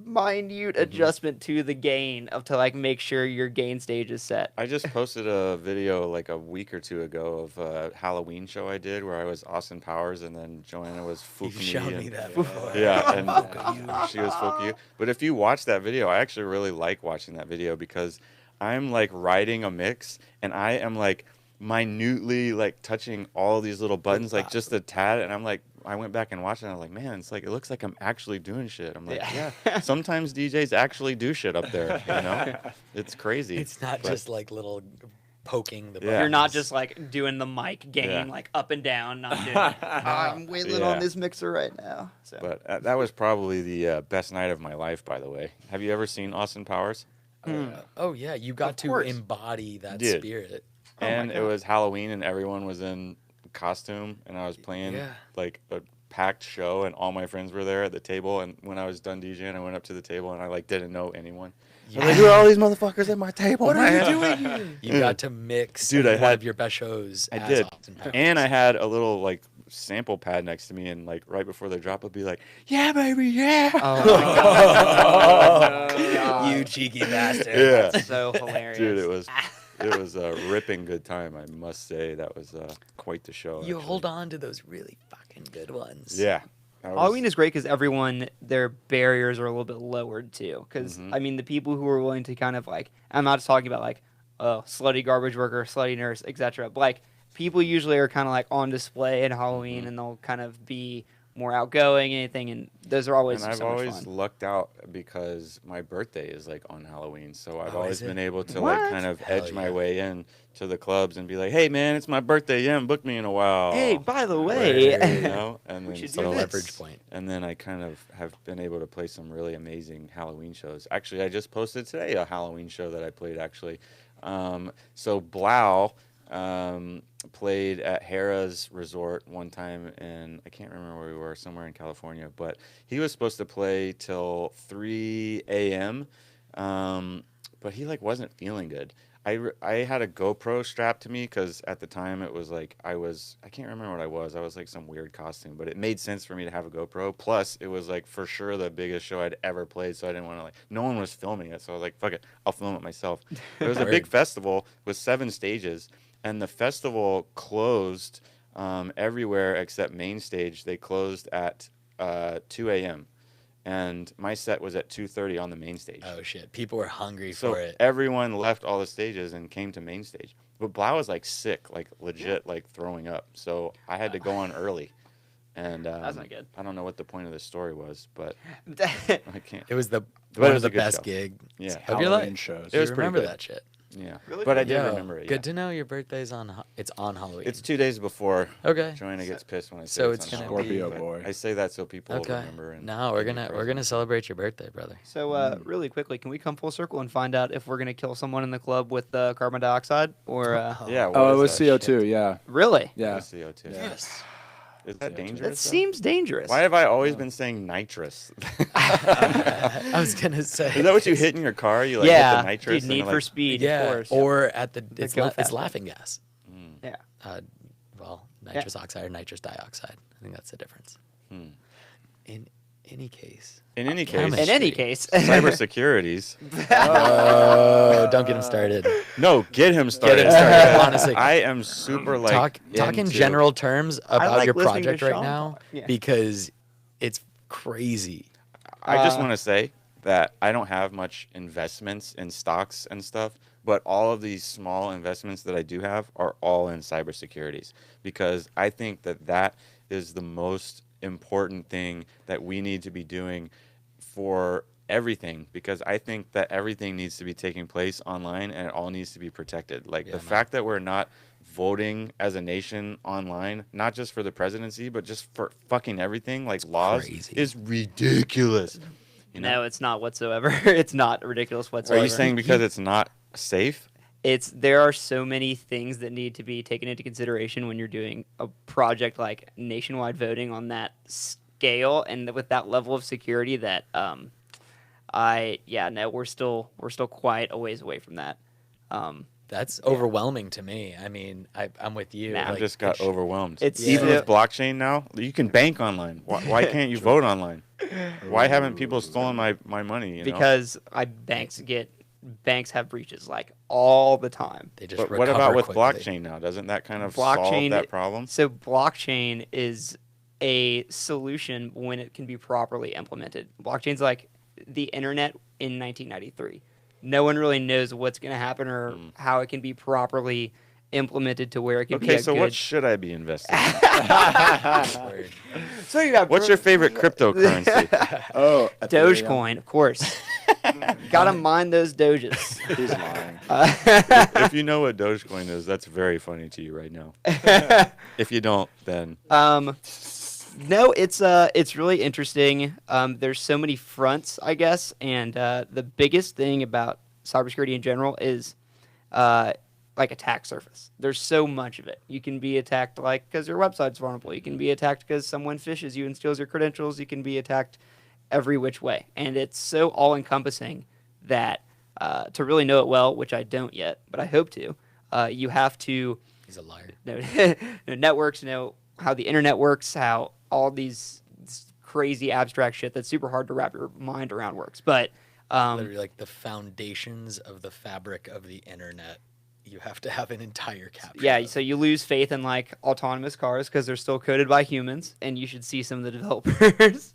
minute adjustment to the gain to like make sure your gain stage is set. I just posted a video like a week or two ago of a Halloween show I did where I was Austin Powers and then Joanna was You Fuku. showed me that before. Yeah, and she was Fuku. But if you watch that video, I actually really like watching that video because I'm like writing a mix and I am like minutely like touching all these little buttons like just a tad, and I'm like, I went back and watched it and I was like, man, it's like it looks like I'm actually doing shit. I'm like, yeah. Sometimes DJs actually do shit up there, you know? It's crazy. It's not just like little poking the Yeah. buttons. You're not just like doing the mic gain Yeah. like up and down, not doing I'm whittling Yeah. on this mixer right now. So But that was probably the best night of my life, by the way. Have you ever seen Austin Powers? Oh, yeah. You got to course. embody that Did. spirit. And it was Halloween and everyone was in costume and I was playing like a packed show and all my friends were there at the table, and when I was done DJing I went up to the table and I like didn't know anyone. I was like, who are all these motherfuckers at my table? What are you doing here? You got to mix Dude, one I had- of your best shows. I as did. Austin Powers. And I had a little like sample pad next to me, and like right before the drop I'd be like, yeah baby, yeah. You cheeky bastard. Yeah. That's so hilarious. Dude, it was a ripping good time, I must say. That was quite the show. You actually. hold on to those really fucking good ones. Yeah. that was- Halloween is great because everyone, their barriers are a little bit lowered too. Because, Mhm. I mean, the people who are willing to kind of like, I'm not just talking about like, slutty garbage worker, slutty nurse, etc. But like, people usually are kind of like on display at Halloween and they'll kind of be more outgoing, anything. And those are always And I've so much always fun. lucked out because my birthday is like on Halloween, so I've Oh, always is it? been able to What? like kind of Hell edge my yeah. way in to the clubs and be like, "Hey man, it's my birthday. You haven't booked me in a while." Hey, by the way, You know, and then should It's a do this. leverage point. And then I kind of have been able to play some really amazing Halloween shows. Actually, I just posted today a Halloween show that I played, actually. So Blau played at Harrah's Resort one time, and I can't remember where we were, somewhere in California, but he was supposed to play till 3 a.m., but he like wasn't feeling good. I had a GoPro strapped to me because at the time it was like I can't remember what I was like some weird costume, but it made sense for me to have a GoPro. Plus it was like for sure the biggest show I'd ever played, so I didn't want to like, no one was filming it, so I was like, fuck it, I'll film it myself. It was a big festival with 7 stages, and the festival closed everywhere except main stage. They closed at 2 a.m. and my set was at 2:30 on the main stage. Oh shit! People were hungry So for it. everyone left all the stages and came to main stage. But Blau was like sick, like legit, like throwing up. So I had to go on early. And That's not good. I don't know what the point of the story was, but yeah, I can't. It was But one it of was the a good best show. gig Yeah, of your Halloween life. shows. It was You pretty remember good. that shit. yeah. Really But I good. did Yo, remember it. Good Yeah. to know your birthday's it's on Halloween. It's 2 days before. Okay. Joanna gets pissed when I say So it's it's on gonna Halloween, Scorpio but boy. I say that so people will Okay. remember. And No, we're give me gonna presents. celebrate your birthday, brother. So, really quickly, can we come full circle and find out if we're gonna kill someone in the club with carbon dioxide or? Yeah. what Oh, it is was that CO2. shit? Yeah, Really? It yeah. was CO2. Yes. Is that CO2. dangerous? That though? seems dangerous. Why have I always been saying nitrous? I was gonna say. Is that what you hit in your car? You like yeah, hit the nitrous? dude, and Need like, for Speed, Yeah. of course. Or at the it's go it's fast. laughing gas. yeah. Well, nitrous oxide or nitrous dioxide. I think that's the difference. In any case. In any case, In any case, cybersecurities. Oh, don't get him started. No, get him started. Get him started. Honestly, I am super like talk in into- general terms about like your listening to project right Sean now talk. Yeah. because it's crazy. I just want to say that I don't have much investments in stocks and stuff, but all of these small investments that I do have are all in cybersecurities because I think that that is the most important thing that we need to be doing for everything because I think that everything needs to be taking place online and it all needs to be protected. Like the fact that we're not voting as a nation online, not just for the presidency, but just for fucking everything, like laws, is ridiculous. You know? No, it's not whatsoever. It's not ridiculous whatsoever. Are you saying because it's not safe? There are so many things that need to be taken into consideration when you're doing a project like nationwide voting on that scale and with that level of security that we're still quite a ways away from that. That's overwhelming to me. I mean, I'm with you. Nah, I just got overwhelmed. It's Even with blockchain now, you can bank online. Why can't you vote online? Why haven't people stolen my money? You know? Because banks have breaches like all the time. They just But what about with quickly. blockchain now? Doesn't that kind of solve that problem? So blockchain is a solution when it can be properly implemented. Blockchain's like the internet in 1993. No one really knows what's going to happen or how it can be properly implemented to where it can be Okay, so what should I be investing in? Word. So you got What's your favorite cryptocurrency? Dogecoin, of course. Gotta mine those Doges. He's lying. If you know what Dogecoin is, that's very funny to you right now. If you don't, then No, it's really interesting. There's so many fronts, I guess, and the biggest thing about cybersecurity in general is like attack surface. There's so much of it. You can be attacked like because your website's vulnerable. You can be attacked because someone phishes you and steals your credentials. You can be attacked every which way, and it's so all-encompassing that to really know it well, which I don't yet, but I hope to, you have to. He's a liar. Know networks, know how the internet works, how all these crazy abstract shit that's super hard to wrap your mind around works. But Literally, like the foundations of the fabric of the internet, you have to have an entire capture. yeah, of. so you lose faith in like autonomous cars because they're still coded by humans, and you should see some of the developers.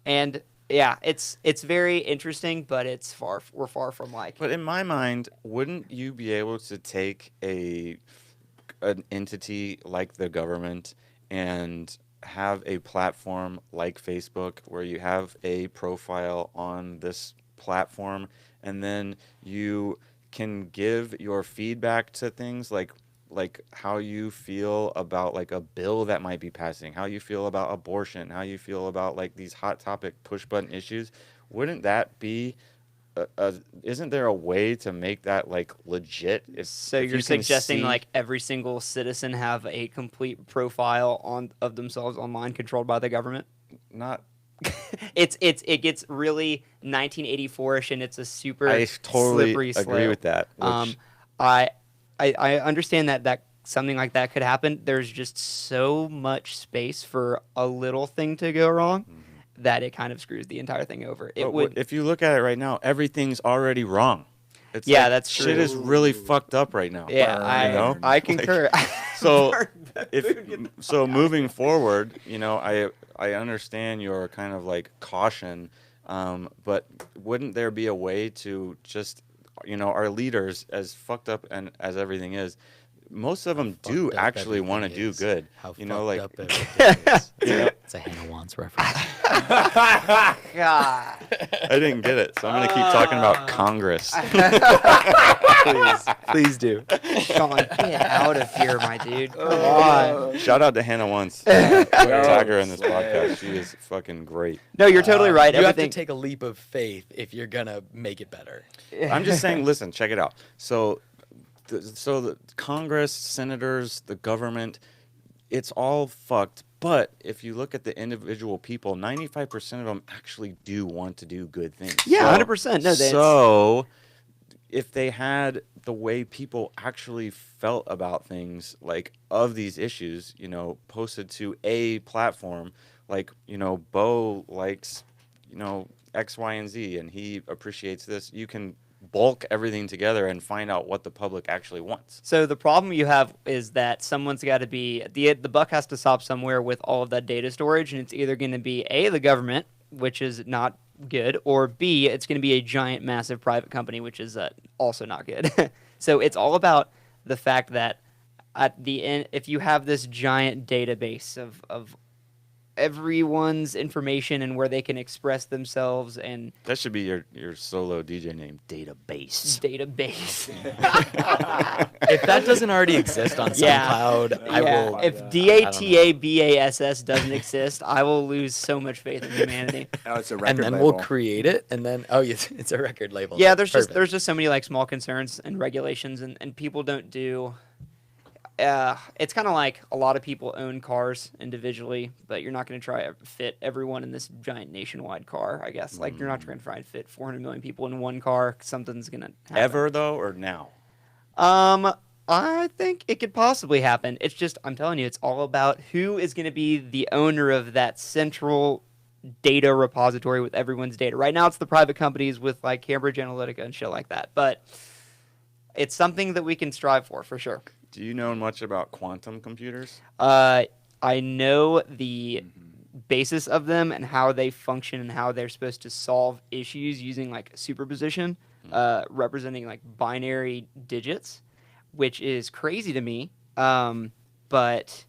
And yeah, it's very interesting, but we're far from like. But in my mind, wouldn't you be able to take an entity like the government and have a platform like Facebook where you have a profile on this platform and then you can give your feedback to things like how you feel about like a bill that might be passing, how you feel about abortion, how you feel about like these hot topic push button issues? Wouldn't that be isn't there a way to make that like legit? So if you're you can suggesting see- like every single citizen have a complete profile of themselves online controlled by the government? not It gets really 1984ish, and it's a super I totally slippery agree slope. with that. Which, I understand that something like that could happen. There's just so much space for a little thing to go wrong that it kind of screws the entire thing over. It but would. if you look at it right now, everything's already wrong. It's Yeah, like, that's shit true. is really fucked up right now. Yeah, you know? I concur. So moving forward, you know, I understand your kind of like caution, but wouldn't there be a way to just, you know, our leaders, as fucked up and as everything is, most of them do Fucked up actually want to everything do is. good. How You know, like fucked up everything is. you know, It's a Hannah Wants reference. God. I didn't get it, so I'm gonna keep talking about Congress. Please do. Sean, get out of here, my dude. Come on. Shout out to Hannah Once. Tag her in this podcast. She is fucking great. No, you're totally right. You have Everything. to take a leap of faith if you're gonna make it better. I'm just saying, listen, check it out. So the Congress, senators, the government, it's all fucked. But if you look at the individual people, 95% of them actually do want to do good things. Yeah, So- 100%. No, So if they had the way people actually felt about things, like of these issues, posted to a platform, like, Bo likes, X, Y, and Z, and he appreciates this, you can bulk everything together and find out what the public actually wants. So the problem you have is that someone's got to be the buck has to stop somewhere with all of that data storage, and it's either going to be A, the government, which is not good, or B, it's going to be a giant, massive private company, which is also not good. So it's all about the fact that at the end, if you have this giant database of everyone's information and where they can express themselves, and that should be your solo DJ name, database. If that doesn't already exist on SoundCloud, I will. If DATABASS doesn't exist, I will lose so much faith in humanity. Oh, it's a record and then label. we'll create it, and then it's a record label. Yeah, there's Perfect. just so many like small concerns and regulations, and people don't do. It's kind of like a lot of people own cars individually, but you're not going to try to fit everyone in this giant nationwide car, I guess. Like, you're not trying to try and fit 400 million people in one car. Something's going to happen. Ever, though, or now? I think it could possibly happen. It's just, I'm telling you, it's all about who is going to be the owner of that central data repository with everyone's data. Right now, it's the private companies with, like, Cambridge Analytica and shit like that. But it's something that we can strive for sure. Do you know much about quantum computers? I know the basis of them and how they function and how they're supposed to solve issues using like superposition, representing like binary digits, which is crazy to me. But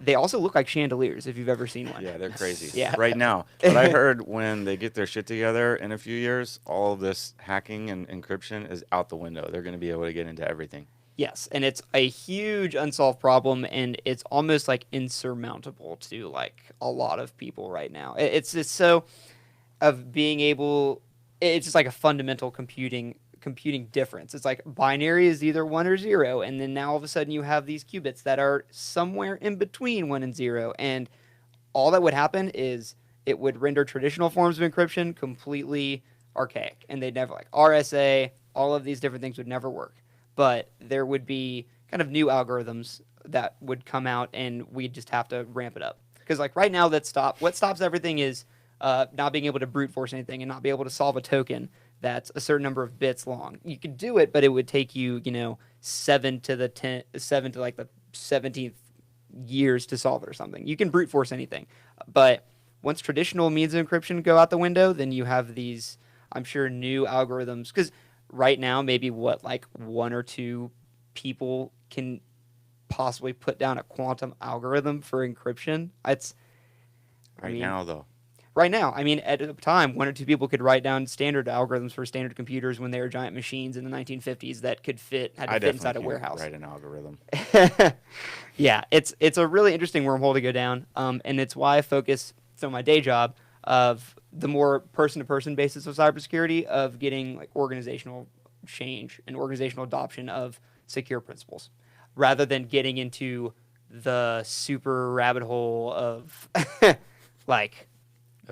they also look like chandeliers if you've ever seen one. Yeah, they're crazy. Yeah. Right now. But I heard when they get their shit together in a few years, all of this hacking and encryption is out the window. They're going to be able to get into everything. Yes, and it's a huge unsolved problem, and it's almost like insurmountable to like a lot of people right now. It's just so of being able. It's just like a fundamental computing difference. It's like binary is either 1 or 0, and then now all of a sudden you have these qubits that are somewhere in between 1 and 0, and all that would happen is it would render traditional forms of encryption completely archaic, and they'd never like RSA. All of these different things would never work. But there would be kind of new algorithms that would come out, and we'd just have to ramp it up. Because like right now, what stops everything is not being able to brute force anything and not be able to solve a token that's a certain number of bits long. You could do it, but it would take you, 7 to like the 17th years to solve it or something. You can brute force anything, but once traditional means of encryption go out the window, then you have these, I'm sure, new algorithms. Because right now, maybe 1 or 2 people can possibly put down a quantum algorithm for encryption. Now, though. Right now, I mean, at a time, 1 or 2 people could write down standard algorithms for standard computers when they were giant machines in the 1950s that had to fit inside a warehouse. Write an algorithm. Yeah, it's a really interesting wormhole to go down, and it's why I focus on my day job of the more person-to-person basis of cybersecurity, of getting like organizational change and organizational adoption of secure principles, rather than getting into the super rabbit hole of like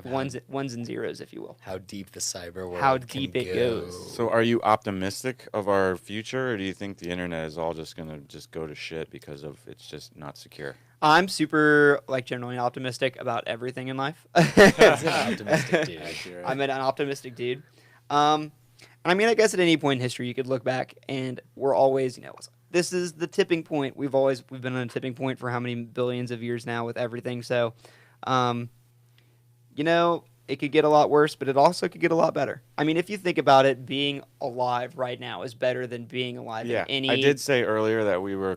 ones and zeros, if you will. How deep the cyber world How deep can it go. goes. So are you optimistic of our future, or do you think the internet is all just going to just go to shit because of it's just not secure? I'm super generally optimistic about everything in life. Optimistic dude. I'm an optimistic dude. I mean, I guess at any point in history, you could look back, and we're always, this is the tipping point. We've been on a tipping point for how many billions of years now with everything. So, it could get a lot worse, but it also could get a lot better. I mean, if you think about it, being alive right now is better than being alive in any... I did say earlier that we were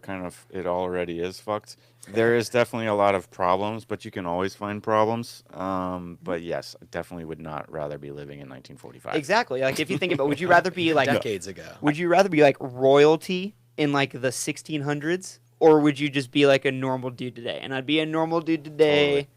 it already is fucked. There is definitely a lot of problems, but you can always find problems. But yes, I definitely would not rather be living in 1945. Exactly. Like, if you think about, would you rather be like... Decades ago. Would you rather be like royalty in like the 1600s, or would you just be like a normal dude today? And I'd be a normal dude today.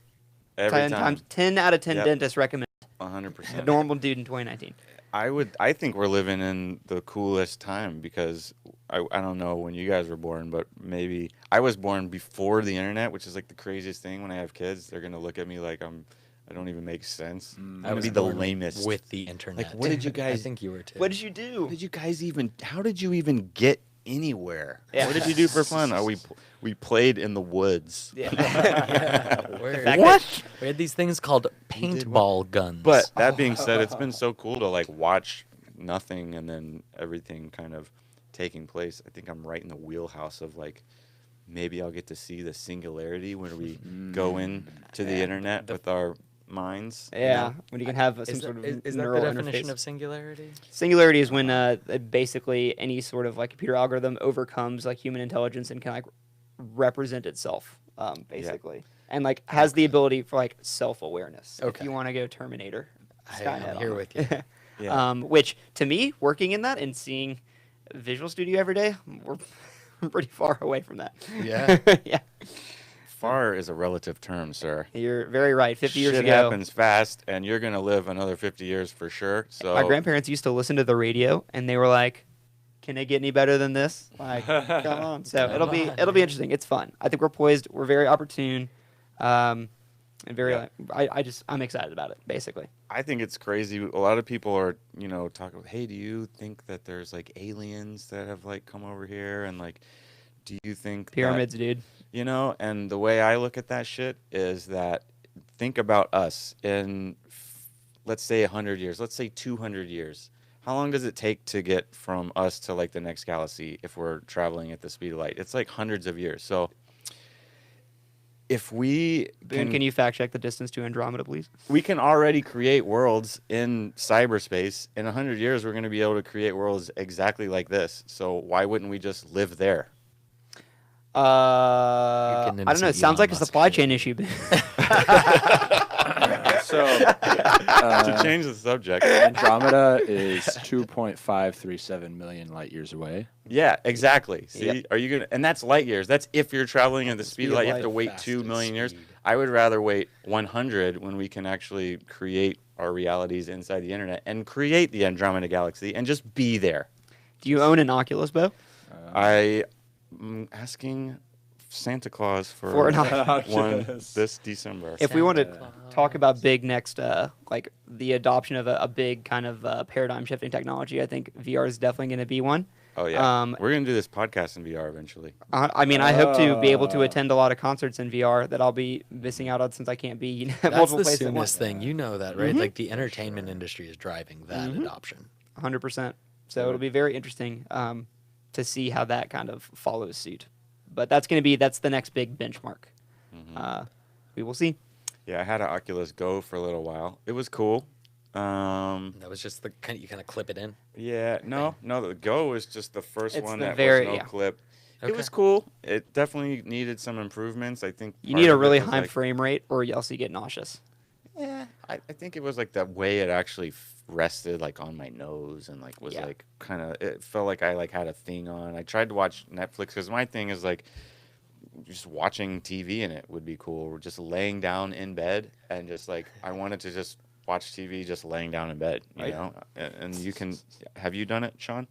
Every 10 out of 10 dentists recommend 100%. normal dude in 2019. I think we're living in the coolest time because I don't know when you guys were born, but maybe I was born before the internet, which is like the craziest thing. When I have kids, they're gonna look at me like I'm I don't even make sense. I I'd was be the born lamest. with the internet. Like, what did you I guys? think you were too. What did you do? What did you guys even? How did you even get anywhere? Yeah. What did you do for fun? We played in the woods. Yeah. What? We had these things called paintball guns. But that being said, it's been so cool to like watch nothing and then everything kind of taking place. I think I'm right in the wheelhouse of like maybe I'll get to see the singularity when we go in to the internet with our minds. Yeah, You know? when you can have some is sort of that the neural definition interface. of singularity? Singularity is when basically any sort of like computer algorithm overcomes like human intelligence and can like represent itself, basically, and like has the ability for like self-awareness. If Okay. you want to go Terminator, I'm here with you. Yeah. Which to me, working in that and seeing Visual Studio every day, we're pretty far away from that. Yeah. Yeah, Far is a relative term, sir. you're very right. 50 years Shit ago, happens fast, and you're gonna live another 50 years for sure. So my grandparents used to listen to the radio, and they were like, "Can it get any better than this?" Like, come on. So it'll be interesting. It's fun. I think we're poised. We're very opportune, and very. Yeah. I'm excited about it. Basically, I think it's crazy. A lot of people are, talking about, hey, do you think that there's like aliens that have like come over here, and like, do you think pyramids, dude. And the way I look at that shit is that think about us in, let's say 100 years, let's say 200 years. How long does it take to get from us to like the next galaxy if we're traveling at the speed of light? It's like hundreds of years. So if we Boone, can you fact check the distance to Andromeda, please? we can already create worlds in cyberspace. In 100 years, we're going to be able to create worlds exactly like this. So why wouldn't we just live there? I getting into don't know. It some sounds Elon like a Musk supply shit. chain issue. So To change the subject. Andromeda is 2.537 million light years away. Yeah, exactly. See, Yep. are you gonna? And that's light years. That's if you're traveling at the speed of light. You have to wait 2 million years. I would rather wait 100 when we can actually create our realities inside the internet and create the Andromeda galaxy and just be there. Do you own an Oculus, Bo? I'm asking Santa Claus For an one this December. If we want to talk about big next, like the adoption of a big kind of paradigm shifting technology, I think VR is definitely going to be one. Oh yeah, Um, we're gonna do this podcast in VR eventually. I mean, I hope to be able to attend a lot of concerts in VR that I'll be missing out on since I can't be at That's multiple the places at once. soonest thing. You know that, right? Like the entertainment industry is driving that adoption. 100%. So it'll be very interesting to see how that kind of follows suit. But that's the next big benchmark. We will see. Yeah, I had an Oculus Go for a little while. It was cool. That was just you kind of clip it in. Yeah, no, the Go was just the first It's one the that very- was no yeah. clip. It Okay. was cool. It definitely needed some improvements. I think You part need a of it really was, high like, frame rate or else you get nauseous. Yeah, I think it was like the way it actually rested like on my nose and like was Yeah. like kind of. It felt like I like had a thing on. I tried to watch Netflix because my thing is like just watching TV in it would be cool. Or just laying down in bed and just like I wanted to just watch TV just laying down in bed, you know. And you can. Have you done it, Sean?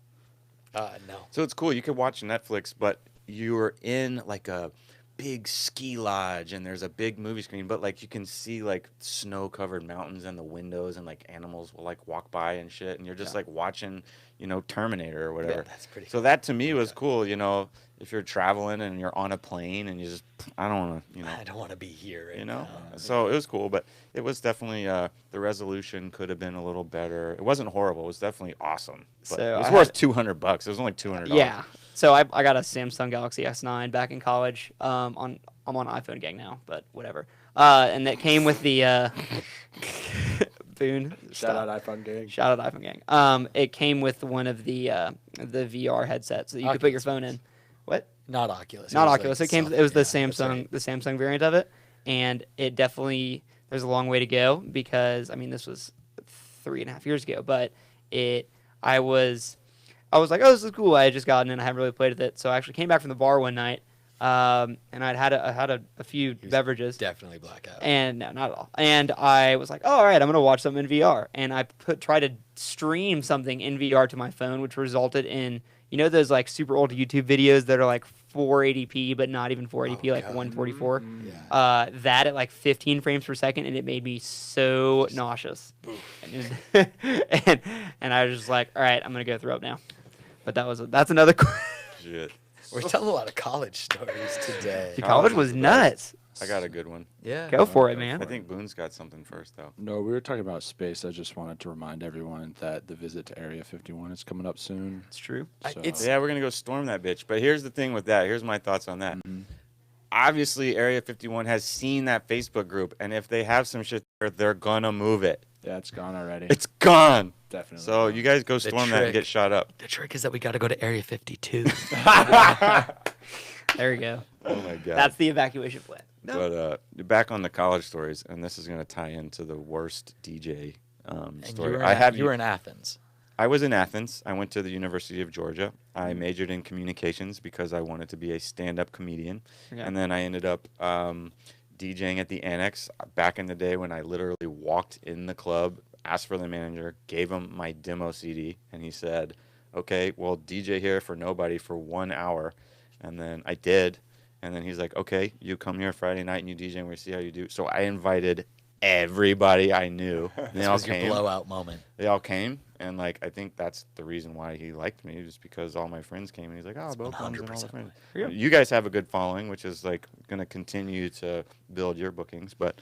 No. So it's cool. You could watch Netflix, but you're in like a big ski lodge and there's a big movie screen, but like you can see like snow-covered mountains in the windows and like animals will like walk by and shit, and you're just like watching, Terminator or whatever. That's pretty So that to me was cool. If you're traveling and you're on a plane and you just, I don't want to, I don't want to be here right know. now. So it was cool, but it was definitely the resolution could have been a little better. It wasn't horrible. It was definitely awesome. But So it was I worth had- $200. It was only $200. Yeah. So I got a Samsung Galaxy S9 back in college. I'm on iPhone gang now, but whatever. And that came with the Boone. Shout out iPhone gang. Shout out iPhone gang. It came with one of the VR headsets that you could put your phone in. What? Not Oculus. Not It was, Oculus. like, It was the yeah, that's Samsung, right. the Samsung variant of it, and it definitely there's a long way to go because this was 3.5 years ago, but I was like, oh, this is cool. I had just gotten it and I haven't really played with it, so I actually came back from the bar one night, and I had a few beverages. Definitely blackout. And no, not at all. And I was like, oh, all right, I'm going to watch something in VR. And I tried to stream something in VR to my phone, which resulted in, those like super old YouTube videos that are like 480p, but not even 480p, like 144. That at like 15 frames per second, and it made me so nauseous. And I was just like, all right, I'm gonna go throw up now. But that's another. Shit. We're telling a lot of college stories today. College was nuts. I got a good one. Yeah. Go for it, man. I think Boone's got something first, though. No, we were talking about space. I just wanted to remind everyone that the visit to Area 51 is coming up soon. It's true. So. Yeah, we're going to go storm that bitch. But here's the thing with that. Here's my thoughts on that. Obviously, Area 51 has seen that Facebook group, and if they have some shit there, they're going to move it. Yeah, it's gone already. It's gone. Definitely. So you guys go storm that and get shot up. The trick is that we got to go to Area 52. There we go. Oh, my God. That's the evacuation plan. But back on the college stories, and this is going to tie into the worst DJ story. You were in Athens. I was in Athens. I went to the University of Georgia. I majored in communications because I wanted to be a stand-up comedian. Okay. And then I ended up DJing at the Annex back in the day when I literally walked in the club, asked for the manager, gave him my demo CD, and he said, okay, well, DJ here for nobody for 1 hour. And then I did. And then he's like, okay, you come here Friday night and you DJ and we see how you do. So I invited everybody I knew. This was your blowout moment. They all came. And, like, I think that's the reason why he liked me, just because all my friends came. And he's like, oh, Bo comes and all the friends. You guys have a good following, which is, like, going to continue to build your bookings. But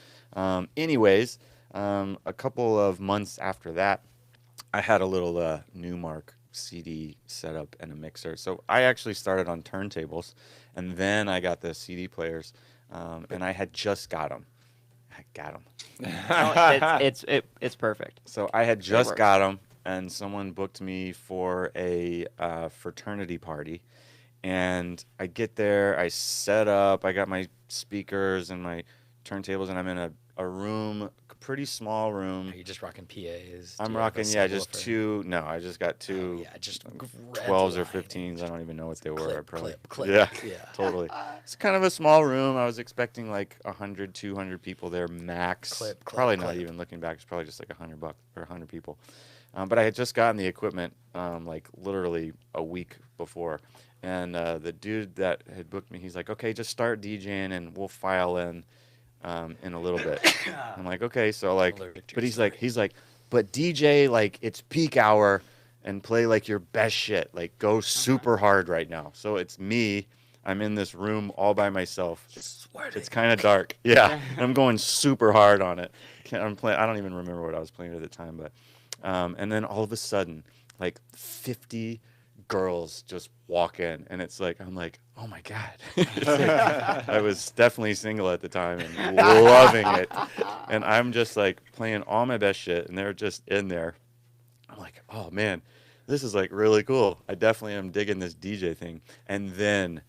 anyways, a couple of months after that, I had a little Newmark CD setup and a mixer. So I actually started on turntables, and then I got the CD players, and I had just got them. I got them. It's perfect. So I had just got them, and someone booked me for a fraternity party. And I get there, I set up, I got my speakers and my turntables, and I'm in a room, pretty small room. Are you just rocking PAs? I'm rocking, just two. No, I just got two. Just 12s or 15s. I don't even know what they were. Clip. Yeah, totally. It's kind of a small room. I was expecting like 100, 200 people there max. Probably not even looking back. It's probably just like $100 or 100 people. But I had just gotten the equipment like literally a week before. And the dude that had booked me, he's like, okay, just start DJing and we'll file in a little bit. I'm like, okay, so like, but he's like, but DJ, like, it's peak hour and play like your best shit. Like, go super hard right now. So it's me. I'm in this room all by myself. It's kind of dark. Yeah. I'm going super hard on it. I'm playing. I don't even remember what I was playing at the time, but and then all of a sudden, like 50 girls just walk in, and it's like, I'm like, oh my God. I was definitely single at the time and loving it. And I'm just like playing all my best shit, and they're just in there. I'm like, oh man, this is like really cool. I definitely am digging this DJ thing. And then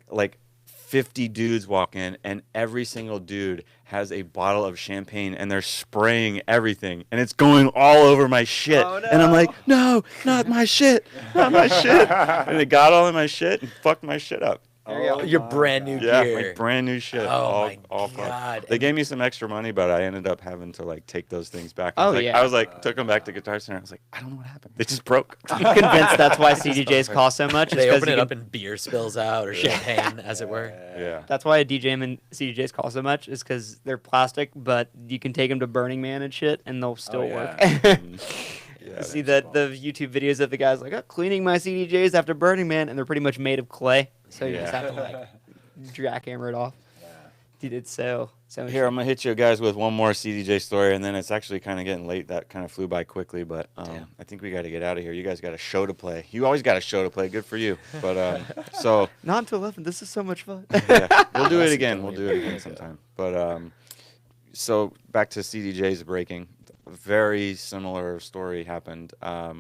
like 50 dudes walk in, and every single dude has a bottle of champagne, and they're spraying everything, and it's going all over my shit. Oh, no. And I'm like, no, not my shit, not my shit. And it got all in my shit and fucked my shit up. Your brand new gear. Yeah, my brand new shit. Oh all my God. They gave me some extra money, but I ended up having to like take those things back. I was like, took them back to Guitar Center. I was like, I don't know what happened. They just broke. I'm convinced that's why CDJs cost so much. They open it up and beer spills out, or champagne, as it were. Yeah. That's why DJ and CDJs cost so much, is because they're plastic, but you can take them to Burning Man and shit, and they'll still work. See the YouTube videos of the guys like, cleaning my CDJs after Burning Man, and they're pretty much made of clay, so you just have to like jackhammer it off. Dude, it's so Here, I'm gonna hit you guys with one more CDJ story, and then it's actually kind of getting late. That kind of flew by quickly, but I think we got to get out of here. You guys got a show to play. You always got a show to play. Good for you. But so not until 11. This is so much fun. Yeah, we'll do it again. We'll do it again sometime. But so back to CDJs breaking. A very similar story happened.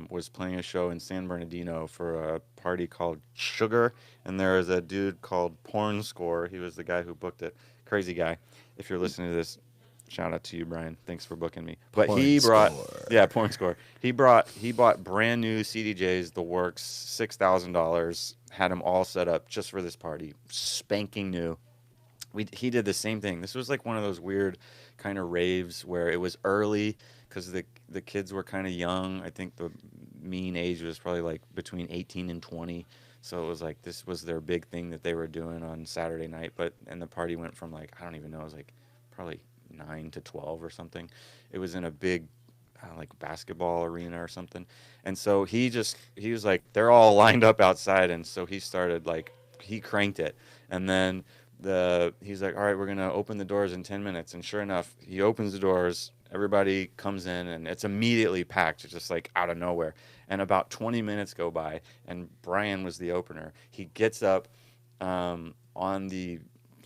Was playing a show in San Bernardino for a party called Sugar, and there is a dude called Porn Score. He was the guy who booked it. Crazy guy. If you're listening to this, shout out to you, Brian. Thanks for booking me. But Porn Score. He bought brand new CDJs, the works, $6,000. Had them all set up just for this party, spanking new. He did the same thing. This was like one of those weird kind of raves where it was early because the kids were kind of young. I think the mean age was probably like between 18 and 20. So it was like this was their big thing that they were doing on Saturday night. And the party went from like, I don't even know, it was like probably 9 to 12 or something. It was in a big like basketball arena or something. And so he was like, they're all lined up outside. And so he started like, he cranked it. And then he's like, all right, we're going to open the doors in 10 minutes. And sure enough, he opens the doors. Everybody comes in and it's immediately packed. It's just like out of nowhere. And about 20 minutes go by and Brian was the opener. He gets up on the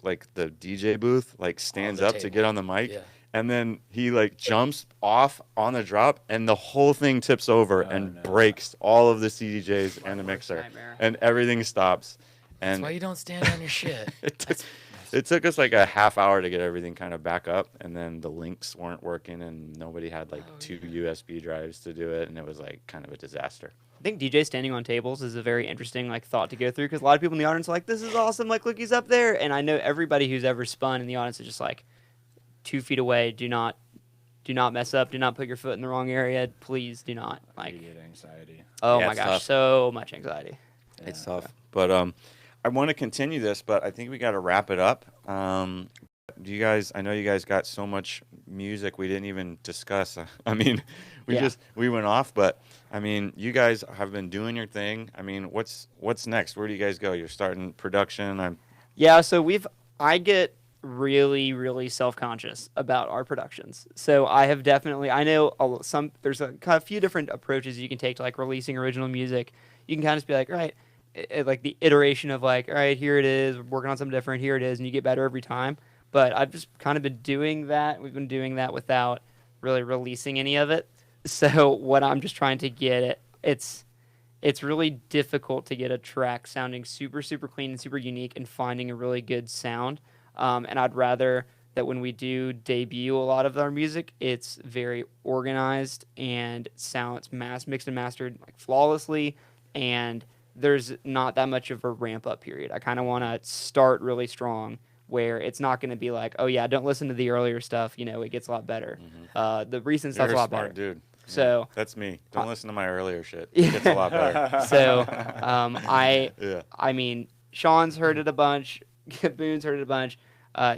DJ booth, like stands up to get on the mic. Yeah. And then he like jumps off on the drop and the whole thing tips over breaks all of the CDJs and the mixer. And everything stops. And that's why you don't stand on your shit. It took us like a half hour to get everything kind of back up, and then the links weren't working, and nobody had like two USB drives to do it, and it was like kind of a disaster. I think DJ standing on tables is a very interesting like thought to go through because a lot of people in the audience are like, "This is awesome!" Like, look, he's up there, and I know everybody who's ever spun in the audience is just like 2 feet away. Do not mess up. Do not put your foot in the wrong area. Please do not. Like, you get anxiety. Oh my gosh, tough. So much anxiety. Yeah. It's tough, but I want to continue this, but I think we got to wrap it up. Do you guys? I know you guys got so much music we didn't even discuss. I mean, we went off, but I mean, you guys have been doing your thing. I mean, what's next? Where do you guys go? You're starting production. So I get really, really self-conscious about our productions. So I know there's a few different approaches you can take to like releasing original music. You can kind of just be like, all right. Like the iteration of like, all right, here it is, we're working on something different, here it is, and you get better every time. But I've just kind of been doing that. We've been doing that without really releasing any of it. So what I'm just trying to get it's really difficult to get a track sounding super, super clean and super unique and finding a really good sound. And I'd rather that when we do debut a lot of our music, it's very organized and sounds mixed and mastered like flawlessly, and there's not that much of a ramp-up period. I kind of want to start really strong where it's not going to be like, oh, yeah, don't listen to the earlier stuff. You know, it gets a lot better. Mm-hmm. The recent stuff's a lot better. You're a smart dude. So yeah, that's me. Don't listen to my earlier shit. It gets a lot better. So I mean, Sean's heard it a bunch. Boone's heard it a bunch.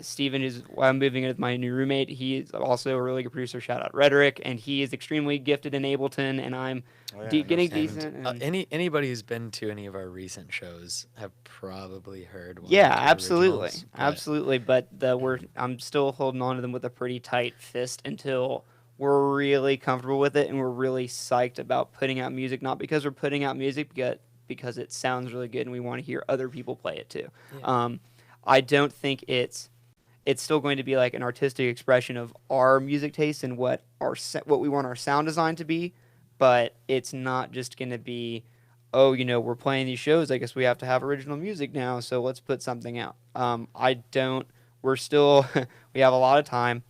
Steven is, while I'm moving in with my new roommate, he is also a really good producer. Shout out Rhetoric, and he is extremely gifted in Ableton, and I'm getting decent. Anybody who's been to any of our recent shows have probably heard one. Yeah, absolutely, absolutely. But I'm still holding on to them with a pretty tight fist until we're really comfortable with it, and we're really psyched about putting out music. Not because we're putting out music, but because it sounds really good, and we want to hear other people play it too. Yeah. I don't think it's still going to be like an artistic expression of our music taste and what we want our sound design to be, but it's not just going to be, oh, you know, we're playing these shows, I guess we have to have original music now, so let's put something out. We're still, we have a lot of time,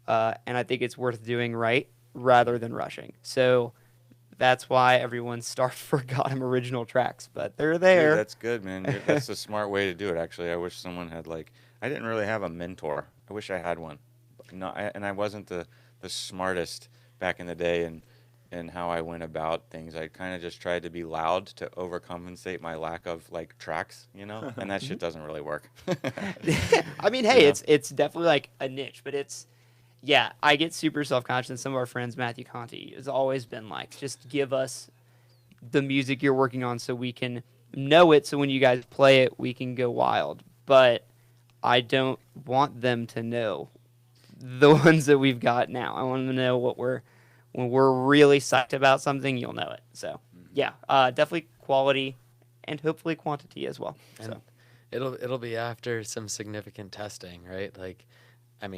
and I think it's worth doing right rather than rushing. So that's why everyone starts for Gad'm original tracks, but they're there. Dude, that's good, man. That's a smart way to do it, actually. I wish someone had, I didn't really have a mentor. I wish I had one. No, I wasn't the smartest back in the day in how I went about things. I kind of just tried to be loud to overcompensate my lack of, tracks, you know? And that shit doesn't really work. I mean, hey, it's definitely, a niche, but yeah, I get super self-conscious, and some of our friends, Matthew Conti, has always been like, just give us the music you're working on so we can know it, so when you guys play it, we can go wild. But I don't want them to know the ones that we've got now. I want them to know when we're really psyched about something, you'll know it. So, yeah, definitely quality and hopefully quantity as well. And so it'll be after some significant testing, right?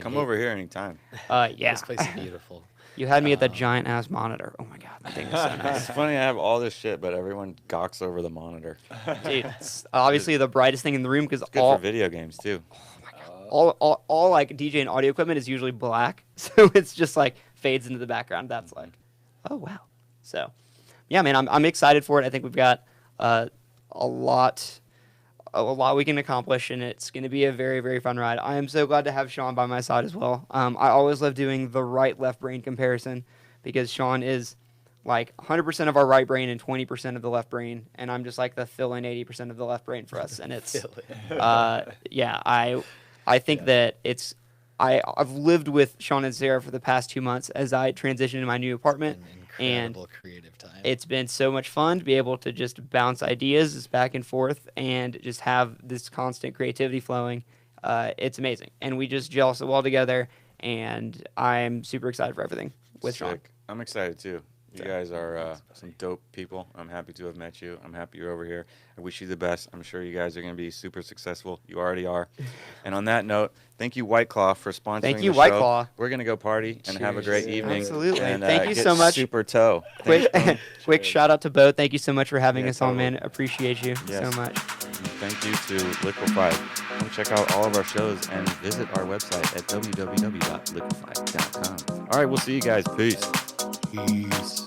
Come over here anytime. Yeah. This place is beautiful. You had me at the giant ass monitor. Oh my god, that thing is so nice. It's funny I have all this shit, but everyone gawks over the monitor. Dude, it's obviously the brightest thing in the room because good for video games too. Oh my god. All DJ and audio equipment is usually black, so it's just fades into the background. That's oh wow. So, yeah, man, I'm excited for it. I think we've got a lot we can accomplish, and it's going to be a very, very fun ride. I am so glad to have Sean by my side as well. I always love doing the right-left brain comparison because Sean is like 100% of our right brain and 20% of the left brain, and I'm just like the fill-in 80% of the left brain for us. And it's, yeah, I think that it's, I've lived with Sean and Sarah for the past 2 months as I transition to my new apartment, and creative time. it's been so much fun to be able to just bounce ideas back and forth and just have this constant creativity flowing. It's amazing, and we just gel so well together, and I'm super excited for everything with Sean. I'm excited too. You guys are some dope people. I'm happy to have met you. I'm happy you're over here. I wish you the best. I'm sure you guys are going to be super successful. You already are. And on that note, thank you, White Claw, for sponsoring Thank you, the White show. Claw. We're going to go party and have a great evening. Absolutely. And, Thank you get so much. Super toe. Quick shout out to Bo. Thank you so much for having Yeah, us on, totally. man. Appreciate you so much. Thank you to Liquefy. Come check out all of our shows and visit our website at www.liquefy.com. All right, we'll see you guys. Peace. Peace.